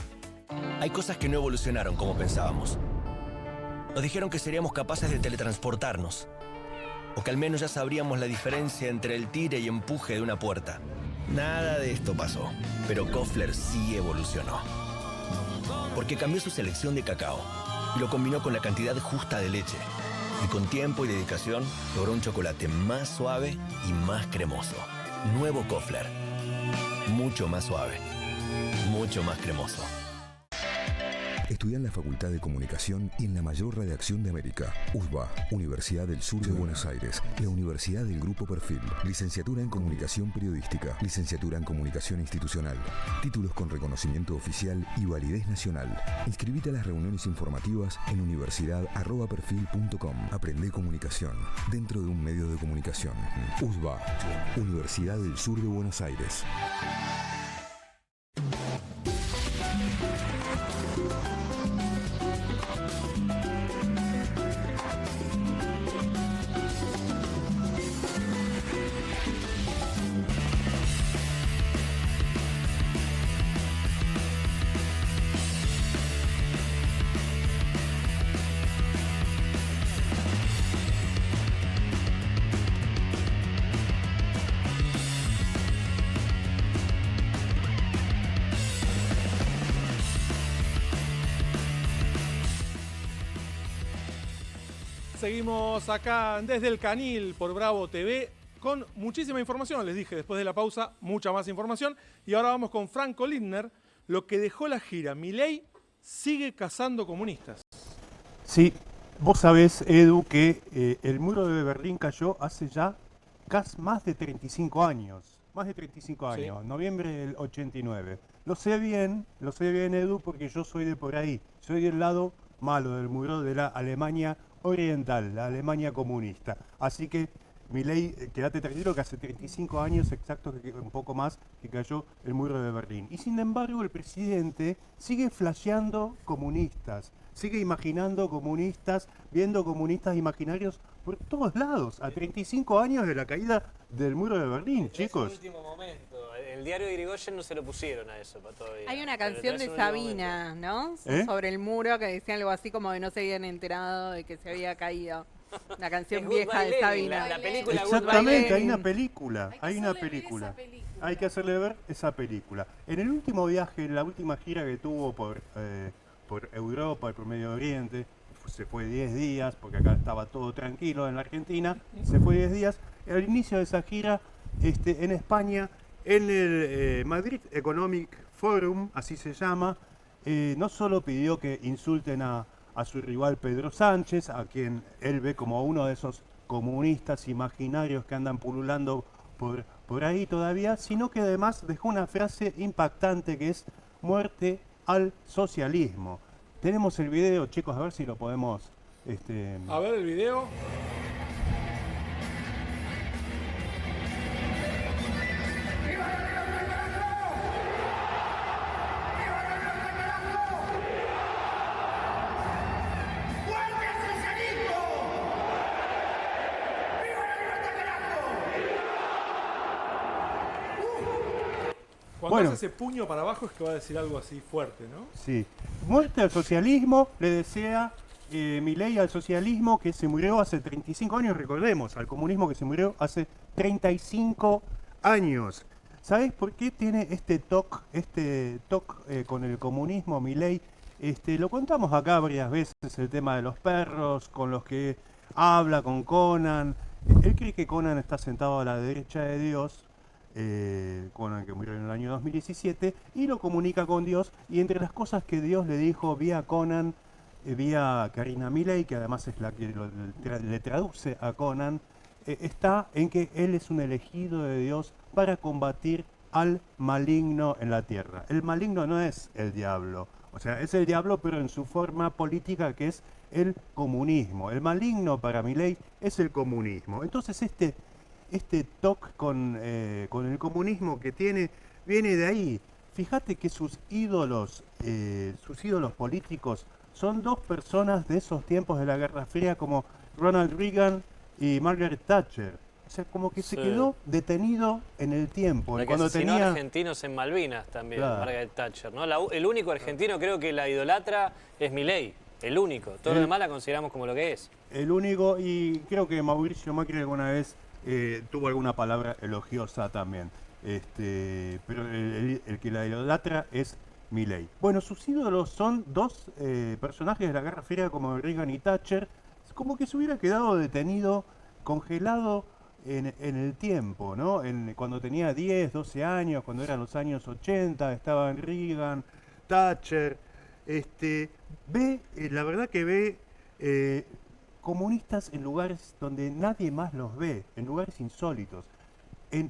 Hay cosas que no evolucionaron como pensábamos. Nos dijeron que seríamos capaces de teletransportarnos, o que al menos ya sabríamos la diferencia entre el tire y empuje de una puerta. Nada de esto pasó, pero Koffler sí evolucionó. Porque cambió su selección de cacao y lo combinó con la cantidad justa de leche. Y con tiempo y dedicación logró un chocolate más suave y más cremoso. Nuevo Koffler. Mucho más suave. Mucho más cremoso. Estudia en la Facultad de Comunicación y en la mayor redacción de América. USBA, Universidad del Sur de Buenos Aires. La Universidad del Grupo Perfil. Licenciatura en Comunicación Periodística. Licenciatura en Comunicación Institucional. Títulos con reconocimiento oficial y validez nacional. Inscribite a las reuniones informativas en universidad@perfil.com. Aprende comunicación dentro de un medio de comunicación. USBA, Universidad del Sur de Buenos Aires. Seguimos acá desde el Canil por Bravo TV con muchísima información. Les dije, después de la pausa, mucha más información. Y ahora vamos con Franco Lindner, lo que dejó la gira. Milei sigue cazando comunistas. Sí, vos sabés, Edu, que el muro de Berlín cayó hace ya casi más de 35 años. Más de 35 años, sí. Noviembre del 89. Lo sé bien, Edu, porque yo soy de por ahí. Soy del lado malo del muro de la Alemania oriental, la Alemania comunista. Así que, Milei, quédate tranquilo que hace 35 años exactos, un poco más, que cayó el muro de Berlín. Y sin embargo, el presidente sigue flasheando comunistas, sigue imaginando comunistas, viendo comunistas imaginarios por todos lados, a 35 años de la caída del muro de Berlín, chicos. Es un último momento. El diario de Irigoyen no se lo pusieron a eso todavía. Hay una canción de Sabina, ¿no? Sobre el muro que decía algo así como que no se habían enterado de que se había caído. La canción vieja de Sabina. La película exactamente, hay una película. Hay que hacerle ver esa película. En el último viaje, en la última gira que tuvo por Europa, por Medio Oriente, se fue 10 días, porque acá estaba todo tranquilo en la Argentina, se fue 10 días. Al inicio de esa gira, en España, en el Madrid Economic Forum, así se llama, no solo pidió que insulten a su rival Pedro Sánchez, a quien él ve como uno de esos comunistas imaginarios que andan pululando por ahí todavía, sino que además dejó una frase impactante que es muerte al socialismo. Tenemos el video, chicos, a ver si lo podemos... A ver el video. pasa ese puño para abajo es que va a decir algo así fuerte, ¿no? Sí. Muerte al socialismo, le desea Milei al socialismo que se murió hace 35 años, recordemos, al comunismo que se murió hace 35 años. ¿Sabés por qué tiene este toque con el comunismo Milei? Lo contamos acá varias veces, el tema de los perros, con los que habla, con Conan. Él cree que Conan está sentado a la derecha de Dios, Conan que murió en el año 2017, y lo comunica con Dios, y entre las cosas que Dios le dijo vía Conan, vía Karina Milei, que además es la que le traduce a Conan, está en que él es un elegido de Dios para combatir al maligno en la tierra. El maligno no es el diablo, o sea, es el diablo pero en su forma política, que es el comunismo. El maligno para Milei es el comunismo. Entonces este toque con el comunismo que tiene viene de ahí. Fíjate que sus ídolos políticos son dos personas de esos tiempos de la Guerra Fría, como Ronald Reagan y Margaret Thatcher. O sea, como que se quedó detenido en el tiempo. La que asesinó a argentinos en Malvinas también, claro. Margaret Thatcher, ¿no? El único argentino creo que la idolatra es Milei, el único. Todo lo demás la consideramos como lo que es. El único, y creo que Mauricio Macri alguna vez tuvo alguna palabra elogiosa también. Pero el que la idolatra es Milei. Bueno, sus ídolos son dos personajes de la Guerra Fría como Reagan y Thatcher. Es como que se hubiera quedado detenido, congelado en el tiempo, ¿no? Cuando tenía 10, 12 años, cuando eran los años 80, estaban Reagan, Thatcher. La verdad que ve comunistas en lugares donde nadie más los ve, en lugares insólitos.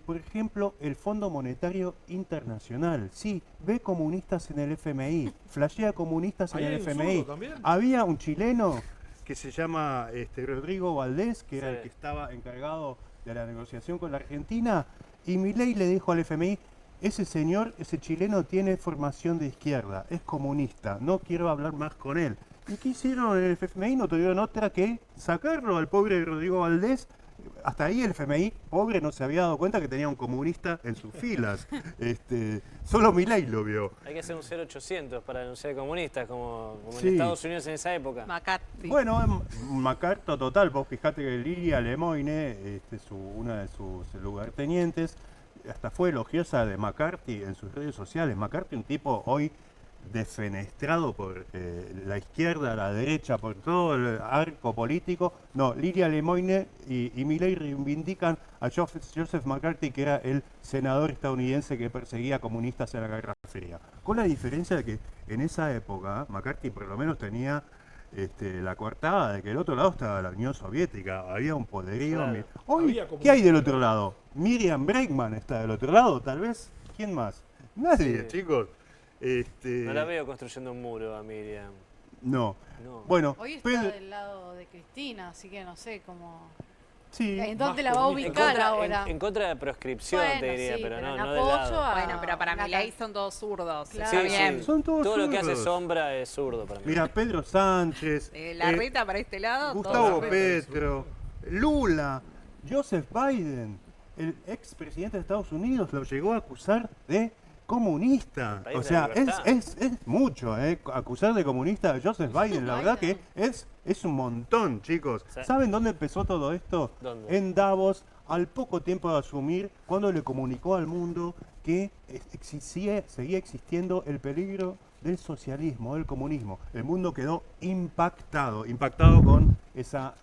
Por ejemplo, el Fondo Monetario Internacional. Sí, ve comunistas en el FMI, flashea comunistas en el FMI. Había un chileno que se llama Rodrigo Valdés, que era el que estaba encargado de la negociación con la Argentina, y Milei le dijo al FMI, ese chileno tiene formación de izquierda, es comunista, no quiero hablar más con él. ¿Y qué hicieron en el FMI? No tuvieron otra que sacarlo al pobre Rodrigo Valdés. Hasta ahí el FMI, pobre, no se había dado cuenta que tenía un comunista en sus filas. Solo Milei lo vio. Hay que hacer un 0800 para denunciar comunistas, como en Estados Unidos en esa época. McCarthy. Bueno, McCarthy total, vos fijate que Lilia Lemoyne, una de sus lugartenientes, hasta fue elogiosa de McCarthy en sus redes sociales. McCarthy, un tipo hoy defenestrado por la izquierda, la derecha, por todo el arco político. No, Lilia Lemoyne y Milei reivindican a Joseph McCarthy, que era el senador estadounidense que perseguía comunistas en la Guerra Fría. Con la diferencia de que en esa época McCarthy por lo menos tenía la coartada de que del otro lado estaba la Unión Soviética, había un poderío. Claro. Hoy, ¿qué hay del otro lado? Miriam Bregman está del otro lado, tal vez. ¿Quién más? Nadie, chicos. No la veo construyendo un muro a Miriam. No. Bueno, hoy está del lado de Cristina, así que no sé cómo. Sí. ¿En dónde la va a ubicar ahora? En contra de proscripción, te diría, pero no del lado. Bueno, pero para Milei son todos zurdos. Claro. Sí, bien. Son todos todo zurdos. lo que hace sombra es zurdo para mí. Mira, Pedro Sánchez. La Rita para este lado. Gustavo Petro. Lula. Joseph Biden. El expresidente de Estados Unidos lo llegó a acusar de comunista. O sea, es mucho, acusar de comunista a Joseph Biden. La verdad que es un montón, chicos. Sí. ¿Saben dónde empezó todo esto? ¿Dónde? En Davos, al poco tiempo de asumir, cuando le comunicó al mundo que seguía existiendo el peligro del socialismo, del comunismo. El mundo quedó impactado con esa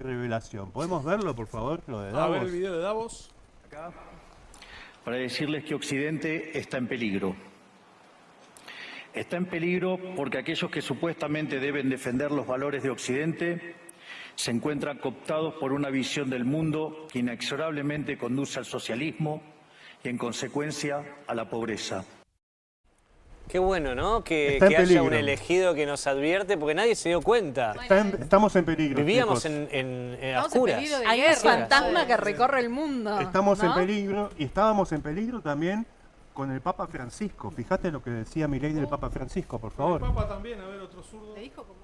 revelación. ¿Podemos verlo, por favor, lo de Davos? A ver el video de Davos. Acá. Para decirles que Occidente está en peligro. Está en peligro porque aquellos que supuestamente deben defender los valores de Occidente se encuentran cooptados por una visión del mundo que inexorablemente conduce al socialismo y, en consecuencia, a la pobreza. Qué bueno, ¿no? Que haya un elegido que nos advierte, porque nadie se dio cuenta. Estamos en peligro. Vivíamos chicos. en oscuras. Hay un fantasma que recorre el mundo. Estamos en peligro, y estábamos en peligro también con el Papa Francisco. Fíjate lo que decía Milei del Papa Francisco, por favor. El Papa también, a ver, otro zurdo. ¿Le dijo cómo?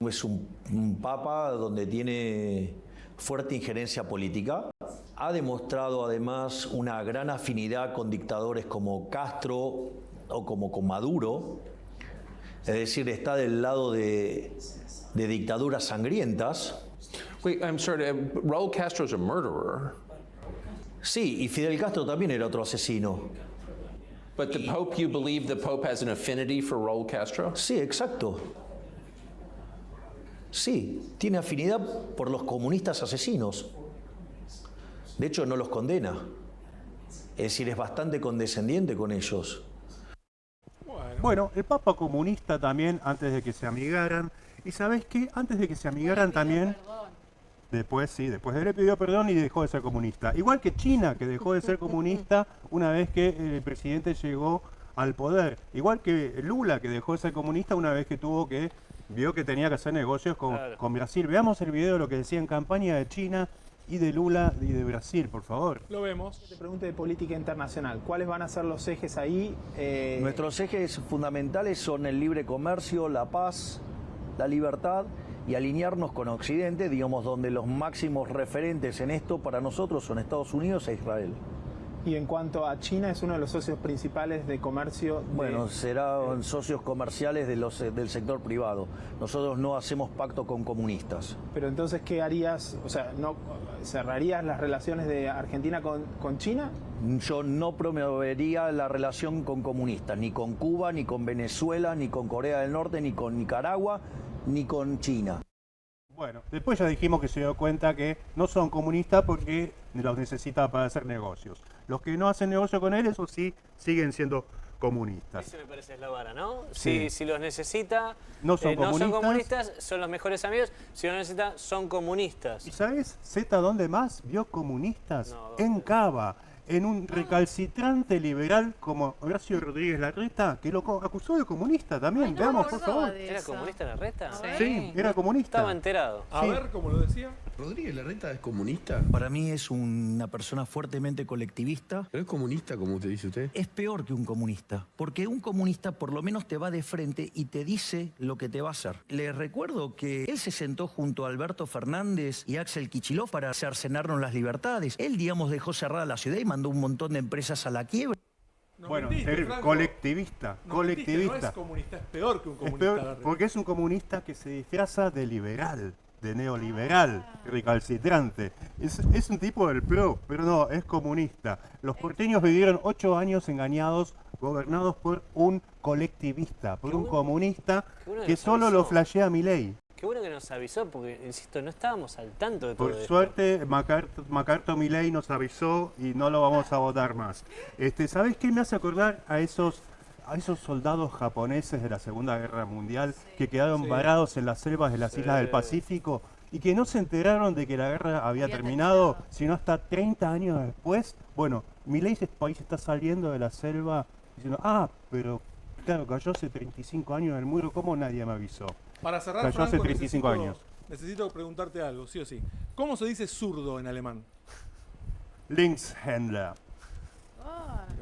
Es un papa donde tiene fuerte injerencia política. ha demostrado además una gran afinidad con dictadores como Castro o como con Maduro, es decir, está del lado de dictaduras sangrientas. Wait, I'm sorry, Raúl Castro is a murderer. Sí, y Fidel Castro también era otro asesino. But the Pope, you believe the Pope has an affinity for Raúl Castro? Sí, exacto. Sí, tiene afinidad por los comunistas asesinos. De hecho, no los condena. Es decir, es bastante condescendiente con ellos. Bueno, el Papa comunista también, antes de que se amigaran. ¿Y sabes qué? Antes de que se amigaran también... Después le pidió perdón y dejó de ser comunista. Igual que China, que dejó de ser comunista una vez que el presidente llegó al poder. Igual que Lula, que dejó de ser comunista una vez que vio que tenía que hacer negocios con Brasil. Veamos el video de lo que decía en campaña de China y de Lula y de Brasil, por favor. Lo vemos. Te pregunto de política internacional. ¿Cuáles van a ser los ejes ahí? Nuestros ejes fundamentales son el libre comercio, la paz, la libertad y alinearnos con Occidente, digamos, donde los máximos referentes en esto para nosotros son Estados Unidos e Israel. Y en cuanto a China, es uno de los socios principales de comercio. Bueno, serán socios comerciales del sector privado. Nosotros no hacemos pacto con comunistas. Pero entonces, ¿qué harías? O sea, ¿no cerrarías las relaciones de Argentina con China? Yo no promovería la relación con comunistas, ni con Cuba, ni con Venezuela, ni con Corea del Norte, ni con Nicaragua, ni con China. Bueno, después ya dijimos que se dio cuenta que no son comunistas porque los necesita para hacer negocios. Los que no hacen negocio con él, eso sí, siguen siendo comunistas. Eso me parece la vara, ¿no? Sí. Si los necesita, no son comunistas, son los mejores amigos. Si los necesita, son comunistas. ¿Y sabes, Z, dónde más vio comunistas? En Cava. En un recalcitrante liberal como Horacio Rodríguez Larreta, que lo acusó de comunista también. Ay, no Veamos, por favor. ¿Era comunista Larreta? Sí, era comunista. Estaba enterado. A ver, ¿cómo lo decía? ¿Rodríguez Larreta es comunista? Para mí es una persona fuertemente colectivista. ¿Pero es comunista, como te dice usted? Es peor que un comunista, porque un comunista por lo menos te va de frente y te dice lo que te va a hacer. Les recuerdo que él se sentó junto a Alberto Fernández y Axel Kicillof para cercenarnos las libertades. Él, digamos, dejó cerrada la ciudad y mandó un montón de empresas a la quiebra. Bueno, colectivista. No es comunista, es peor que un comunista. Es peor porque es un comunista que se disfraza de liberal, de neoliberal, recalcitrante. Es un tipo del PRO, pero no, es comunista. Los porteños vivieron 8 años engañados, gobernados por un colectivista, por un comunista que solo lo flashea Milei. Qué bueno que nos avisó, porque, insisto, no estábamos al tanto de todo Por esto. suerte, MacArthur Milei nos avisó y no lo vamos a votar más. ¿Sabes qué me hace acordar a esos soldados japoneses de la Segunda Guerra Mundial que quedaron varados en las selvas de las islas del Pacífico y que no se enteraron de que la guerra había terminado, sino hasta 30 años después? Bueno, Milei, ese país está saliendo de la selva diciendo, pero claro, cayó hace 35 años el muro, ¿cómo nadie me avisó? Para cerrar, Cayó hace Franco, 35 años. Necesito preguntarte algo, sí o sí. ¿Cómo se dice zurdo en alemán? Linkshänder.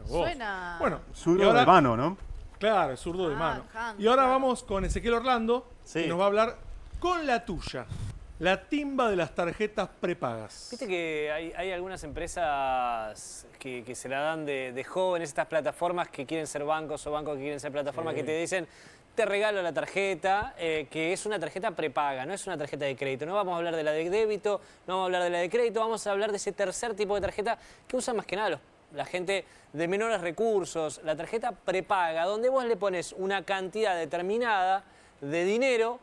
Suena... Bueno, zurdo de mano, ¿no? Claro, zurdo de mano. Hans, Y ahora vamos con Ezequiel Orlando, Sí. que nos va a hablar con la tuya. La timba de las tarjetas prepagas. Viste que hay algunas empresas que se la dan de jóvenes, estas plataformas que quieren ser bancos o bancos que quieren ser plataformas, que te dicen, te regalo la tarjeta, que es una tarjeta prepaga, no es una tarjeta de crédito. No vamos a hablar de la de débito, no vamos a hablar de la de crédito, vamos a hablar de ese tercer tipo de tarjeta que usan más que nada la gente de menores recursos, la tarjeta prepaga, donde vos le pones una cantidad determinada de dinero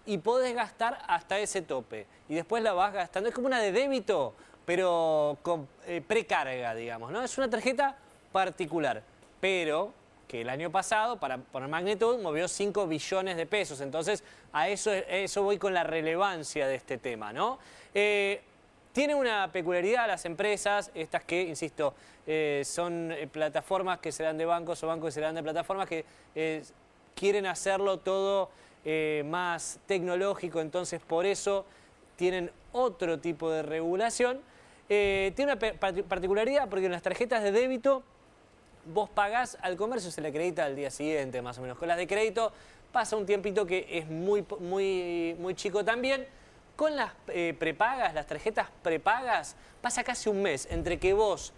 y podés gastar hasta ese tope. Y después la vas gastando. Es como una de débito, pero con precarga, digamos, ¿no? Es una tarjeta particular, pero que el año pasado, para poner magnitud, movió 5 billones de pesos. Entonces, a eso voy con la relevancia de este tema, ¿no? Tiene una peculiaridad las empresas, estas que, insisto, son plataformas que se dan de bancos o bancos que se dan de plataformas que quieren hacerlo todo más tecnológico, entonces por eso tienen otro tipo de regulación. Tiene una particularidad porque en las tarjetas de débito vos pagás al comercio, se le acredita al día siguiente más o menos. Con las de crédito pasa un tiempito que es muy chico también, Con las prepagas, las tarjetas prepagas, pasa casi un mes entre que vos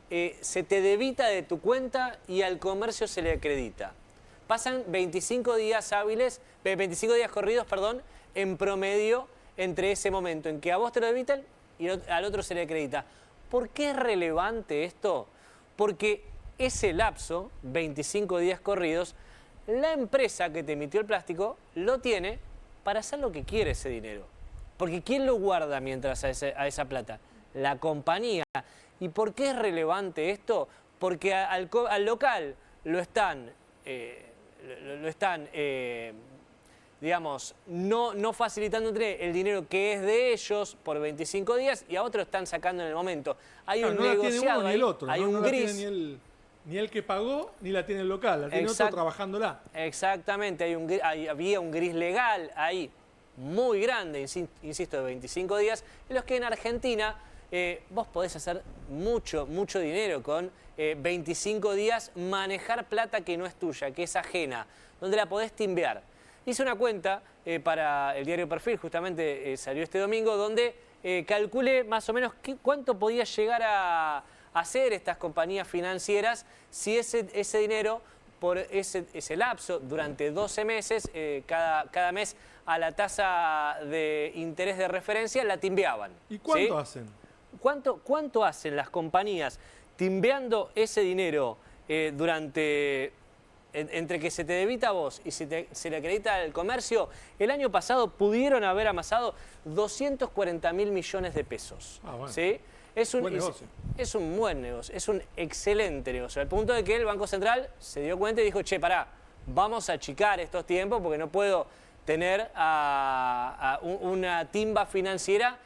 se te debita de tu cuenta y al comercio se le acredita. Pasan 25 días hábiles, 25 días corridos, perdón, en promedio entre ese momento en que a vos te lo debitan y al otro se le acredita. ¿Por qué es relevante esto? Porque ese lapso, 25 días corridos, la empresa que te emitió el plástico lo tiene para hacer lo que quiere ese dinero. Porque ¿quién lo guarda mientras a esa plata? La compañía. ¿Y por qué es relevante esto? Porque al local lo están, digamos, no facilitando el dinero que es de ellos por 25 días y a otro están sacando en el momento. Hay un negociado, ni el otro, hay un la gris. tiene ni el que pagó, ni la tiene el local, la tiene otro trabajándola. Exactamente, había un gris legal ahí muy grande, insisto, de 25 días, en los que en Argentina vos podés hacer mucho dinero con 25 días, manejar plata que no es tuya, que es ajena, donde la podés timbear. Hice una cuenta para el diario Perfil, justamente salió este domingo, donde calculé más o menos cuánto podía llegar a hacer estas compañías financieras si ese dinero por ese lapso durante 12 meses, cada mes a la tasa de interés de referencia la timbeaban. ¿Y cuánto hacen? ¿Cuánto hacen las compañías timbeando ese dinero entre que se te debita a vos y se le acredita al comercio? El año pasado pudieron haber amasado 240.000 millones de pesos. Bueno. ¿Sí? Es un buen negocio, es un excelente negocio. Al punto de que el Banco Central se dio cuenta y dijo, che, pará, vamos a achicar estos tiempos porque no puedo tener una timba financiera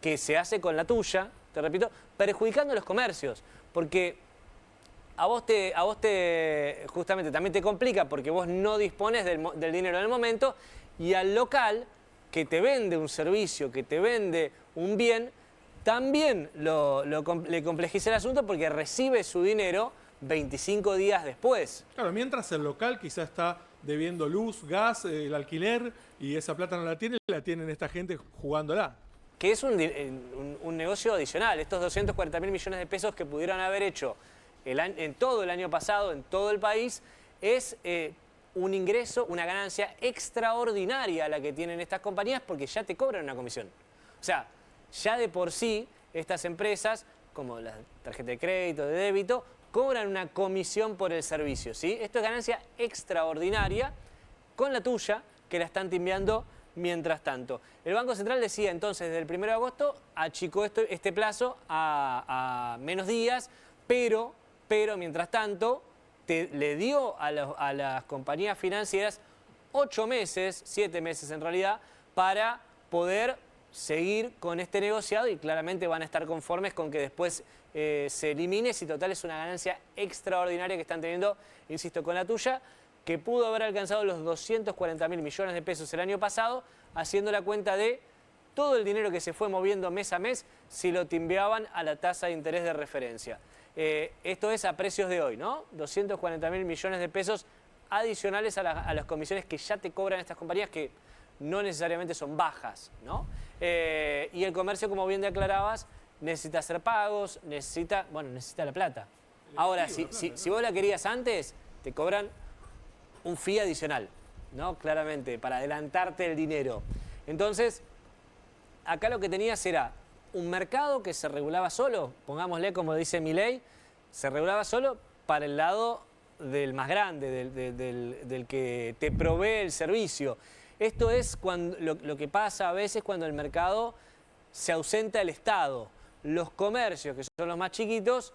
que se hace con la tuya, te repito, perjudicando a los comercios. Porque a vos justamente también te complica porque vos no dispones del dinero en el momento y al local que te vende un servicio, que te vende un bien, también le complejiza el asunto porque recibe su dinero 25 días después. Claro, mientras el local quizá está debiendo luz, gas, el alquiler y esa plata no la tienen esta gente jugándola. Que es un negocio adicional. Estos 240.000 millones de pesos que pudieron haber hecho en todo el año pasado, en todo el país, es un ingreso, una ganancia extraordinaria la que tienen estas compañías porque ya te cobran una comisión. O sea, ya de por sí estas empresas, como la tarjeta de crédito, de débito, cobran una comisión por el servicio, ¿sí? Esto es ganancia extraordinaria con la tuya que la están timbeando mientras tanto. El Banco Central decía entonces desde el 1 de agosto achicó este plazo a menos días, pero mientras tanto le dio a las compañías financieras 8 meses, 7 meses en realidad, para poder seguir con este negociado y claramente van a estar conformes con que después se elimine, si total es una ganancia extraordinaria que están teniendo, insisto, con la tuya, que pudo haber alcanzado los 240.000 millones de pesos el año pasado, haciendo la cuenta de todo el dinero que se fue moviendo mes a mes si lo timbeaban a la tasa de interés de referencia. Esto es a precios de hoy, ¿no? 240.000 millones de pesos adicionales a las comisiones que ya te cobran estas compañías que no necesariamente son bajas, ¿no? Y el comercio, como bien te aclarabas, necesita hacer pagos, necesita la plata. Ahora, si vos la querías antes, te cobran un fee adicional, ¿no? Claramente, para adelantarte el dinero. Entonces, acá lo que tenías era un mercado que se regulaba solo, pongámosle como dice Milei, se regulaba solo para el lado del más grande, del que te provee el servicio. Esto es lo que pasa a veces cuando el mercado se ausenta el Estado. Los comercios, que son los más chiquitos,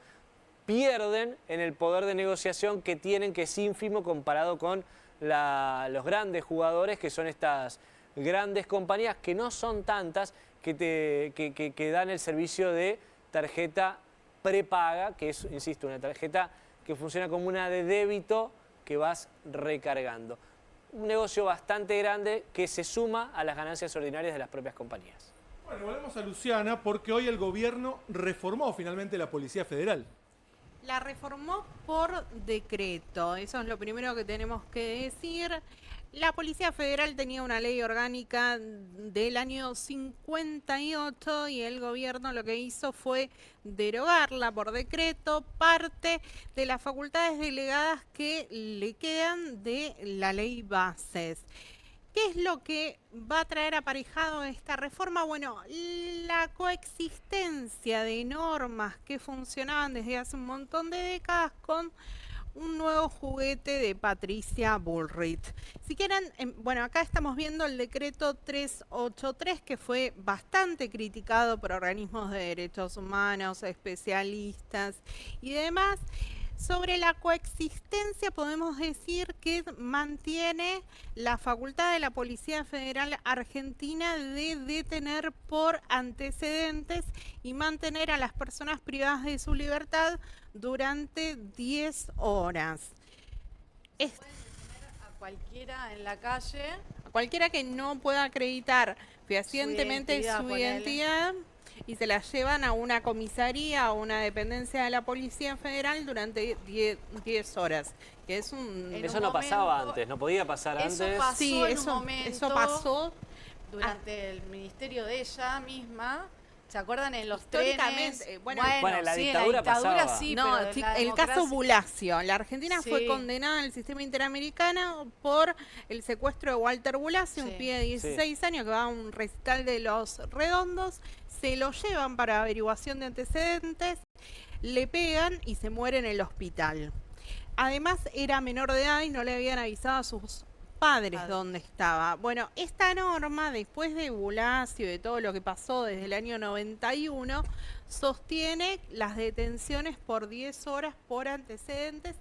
pierden en el poder de negociación que tienen, que es ínfimo comparado con los grandes jugadores, que son estas grandes compañías, que no son tantas, que dan el servicio de tarjeta prepaga, que es, insisto, una tarjeta que funciona como una de débito que vas recargando. Un negocio bastante grande que se suma a las ganancias ordinarias de las propias compañías. Bueno, volvemos a Luciana porque hoy el gobierno reformó finalmente la Policía Federal. La reformó por decreto, eso es lo primero que tenemos que decir. La Policía Federal tenía una ley orgánica del año 58 y el gobierno lo que hizo fue derogarla por decreto, parte de las facultades delegadas que le quedan de la ley bases. ¿Qué es lo que va a traer aparejado esta reforma? Bueno, la coexistencia de normas que funcionaban desde hace un montón de décadas con un nuevo juguete de Patricia Bullrich. Si quieren, bueno, acá estamos viendo el decreto 383 que fue bastante criticado por organismos de derechos humanos, especialistas y demás. Sobre la coexistencia podemos decir que mantiene la facultad de la Policía Federal Argentina de detener por antecedentes y mantener a las personas privadas de su libertad durante 10 horas. Pueden detener a cualquiera en la calle. A cualquiera que no pueda acreditar fehacientemente su ponele. identidad. Y se la llevan a una comisaría o una dependencia de la Policía Federal durante 10 horas. Que es Eso no pasaba antes, no podía pasar Eso antes. pasó Sí, en eso- un momento eso pasó durante el ministerio de ella misma. ¿Se acuerdan en los Históricamente, trenes? bueno, en la sí, dictadura pasaba. sí, no, pero en la el caso democracia- Bulacio. La Argentina fue Sí. condenada en el sistema interamericano por el secuestro de Walter Bulacio, Sí. un pibe de 16 años que va a un recital de Los Redondos. Se lo llevan para averiguación de antecedentes, le pegan y se muere en el hospital. Además era menor de edad y no le habían avisado a sus padres dónde estaba. Bueno, esta norma, después de Bulacio y de todo lo que pasó desde el año 91, sostiene las detenciones por 10 horas por antecedentes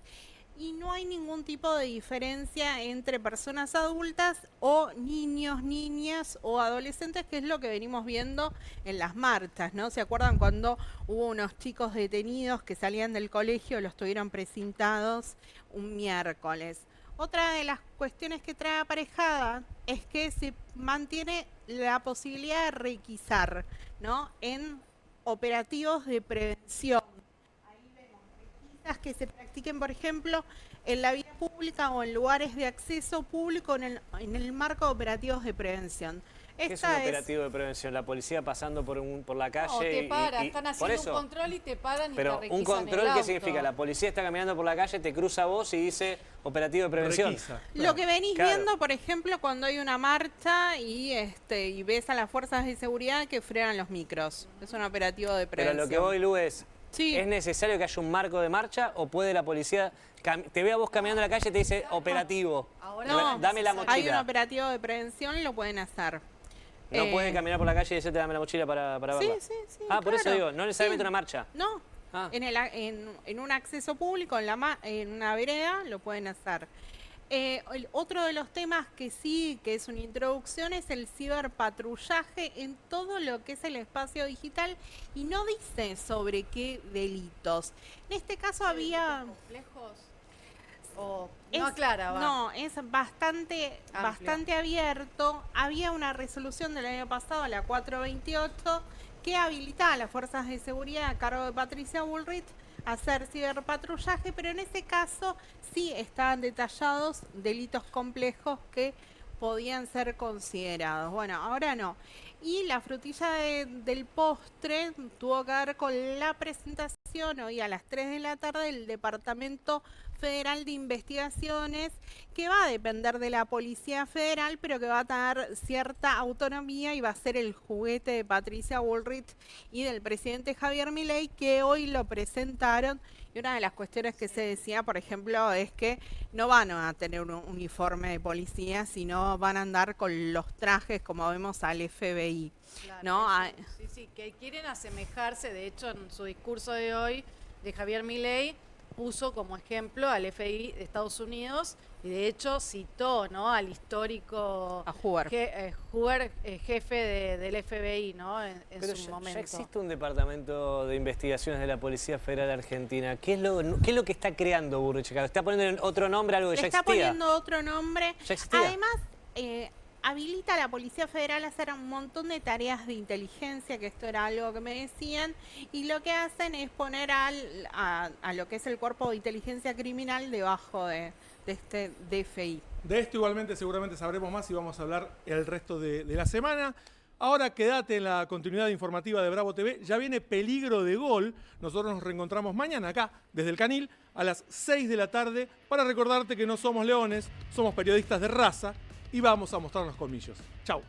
y no hay ningún tipo de diferencia entre personas adultas o niños, niñas o adolescentes, que es lo que venimos viendo en las marchas, ¿no? ¿Se acuerdan cuando hubo unos chicos detenidos que salían del colegio, los tuvieron precintados un miércoles? Otra de las cuestiones que trae aparejada es que se mantiene la posibilidad de requisar, ¿no? En operativos de prevención. Que se practiquen, por ejemplo, en la vía pública o en lugares de acceso público en el marco de operativos de prevención. ¿Qué es un operativo de prevención? La policía pasando por la calle No, te para, y están por haciendo eso. un control y te paran y Pero te requisan un control, el ¿qué auto. significa? La policía está caminando por la calle, te cruza a vos y dice operativo de prevención. Lo que venís Claro. viendo, por ejemplo, cuando hay una marcha y ves a las fuerzas de seguridad que frenan los micros. Es un operativo de Pero prevención. lo que voy, Lu, es, Sí. ¿es necesario que haya un marco de marcha o puede la policía, te ve a vos caminando en la calle y te dice operativo? No, dame la hay un mochila. operativo de prevención, lo pueden hacer. No puede caminar por la calle y decirte dame la mochila para Sí, verla. sí, sí. Por eso claro. digo, no necesariamente Sí. una marcha. No, Ah. en un acceso público, en una vereda, lo pueden hacer. Otro de los temas que es una introducción, es el ciberpatrullaje en todo lo que es el espacio digital y no dice sobre qué delitos. En este caso había... ¿Complejos? O no aclara, va. No, es bastante abierto. Había una resolución del año pasado, la 428, que habilitaba a las fuerzas de seguridad a cargo de Patricia Bullrich a hacer ciberpatrullaje, pero en ese caso sí estaban detallados delitos complejos que podían ser considerados. Bueno, ahora no. Y la frutilla del postre tuvo que ver con la presentación hoy a las 3 de la tarde del Departamento Federal de Investigaciones, que va a depender de la Policía Federal, pero que va a tener cierta autonomía y va a ser el juguete de Patricia Bullrich y del presidente Javier Milei, que hoy lo presentaron. Y una de las cuestiones que se decía, por ejemplo, es que no van a tener un uniforme de policía, sino van a andar con los trajes como vemos al FBI. Claro, ¿no? eso, sí, que quieren asemejarse. De hecho, en su discurso de hoy, de Javier Milei, puso como ejemplo al FBI de Estados Unidos y de hecho citó, ¿no?, al histórico Hoover, jefe del FBI, ¿no?, en Pero su ya momento. existe un departamento de investigaciones de la Policía Federal Argentina. ¿Qué es lo que está creando Bullrich? ¿Está poniendo otro nombre a algo que Le ya está existía? poniendo otro nombre. Ya existía. Además, habilita a la Policía Federal a hacer un montón de tareas de inteligencia, que esto era algo que me decían, y lo que hacen es poner a lo que es el Cuerpo de Inteligencia Criminal debajo de este DFI. De esto igualmente seguramente sabremos más y vamos a hablar el resto de la semana. Ahora quédate en la continuidad informativa de Bravo TV. Ya viene Peligro de Gol. Nosotros nos reencontramos mañana acá, desde el Canil, a las 6 de la tarde, para recordarte que no somos leones, somos periodistas de raza y vamos a mostrar los colmillos. Chau.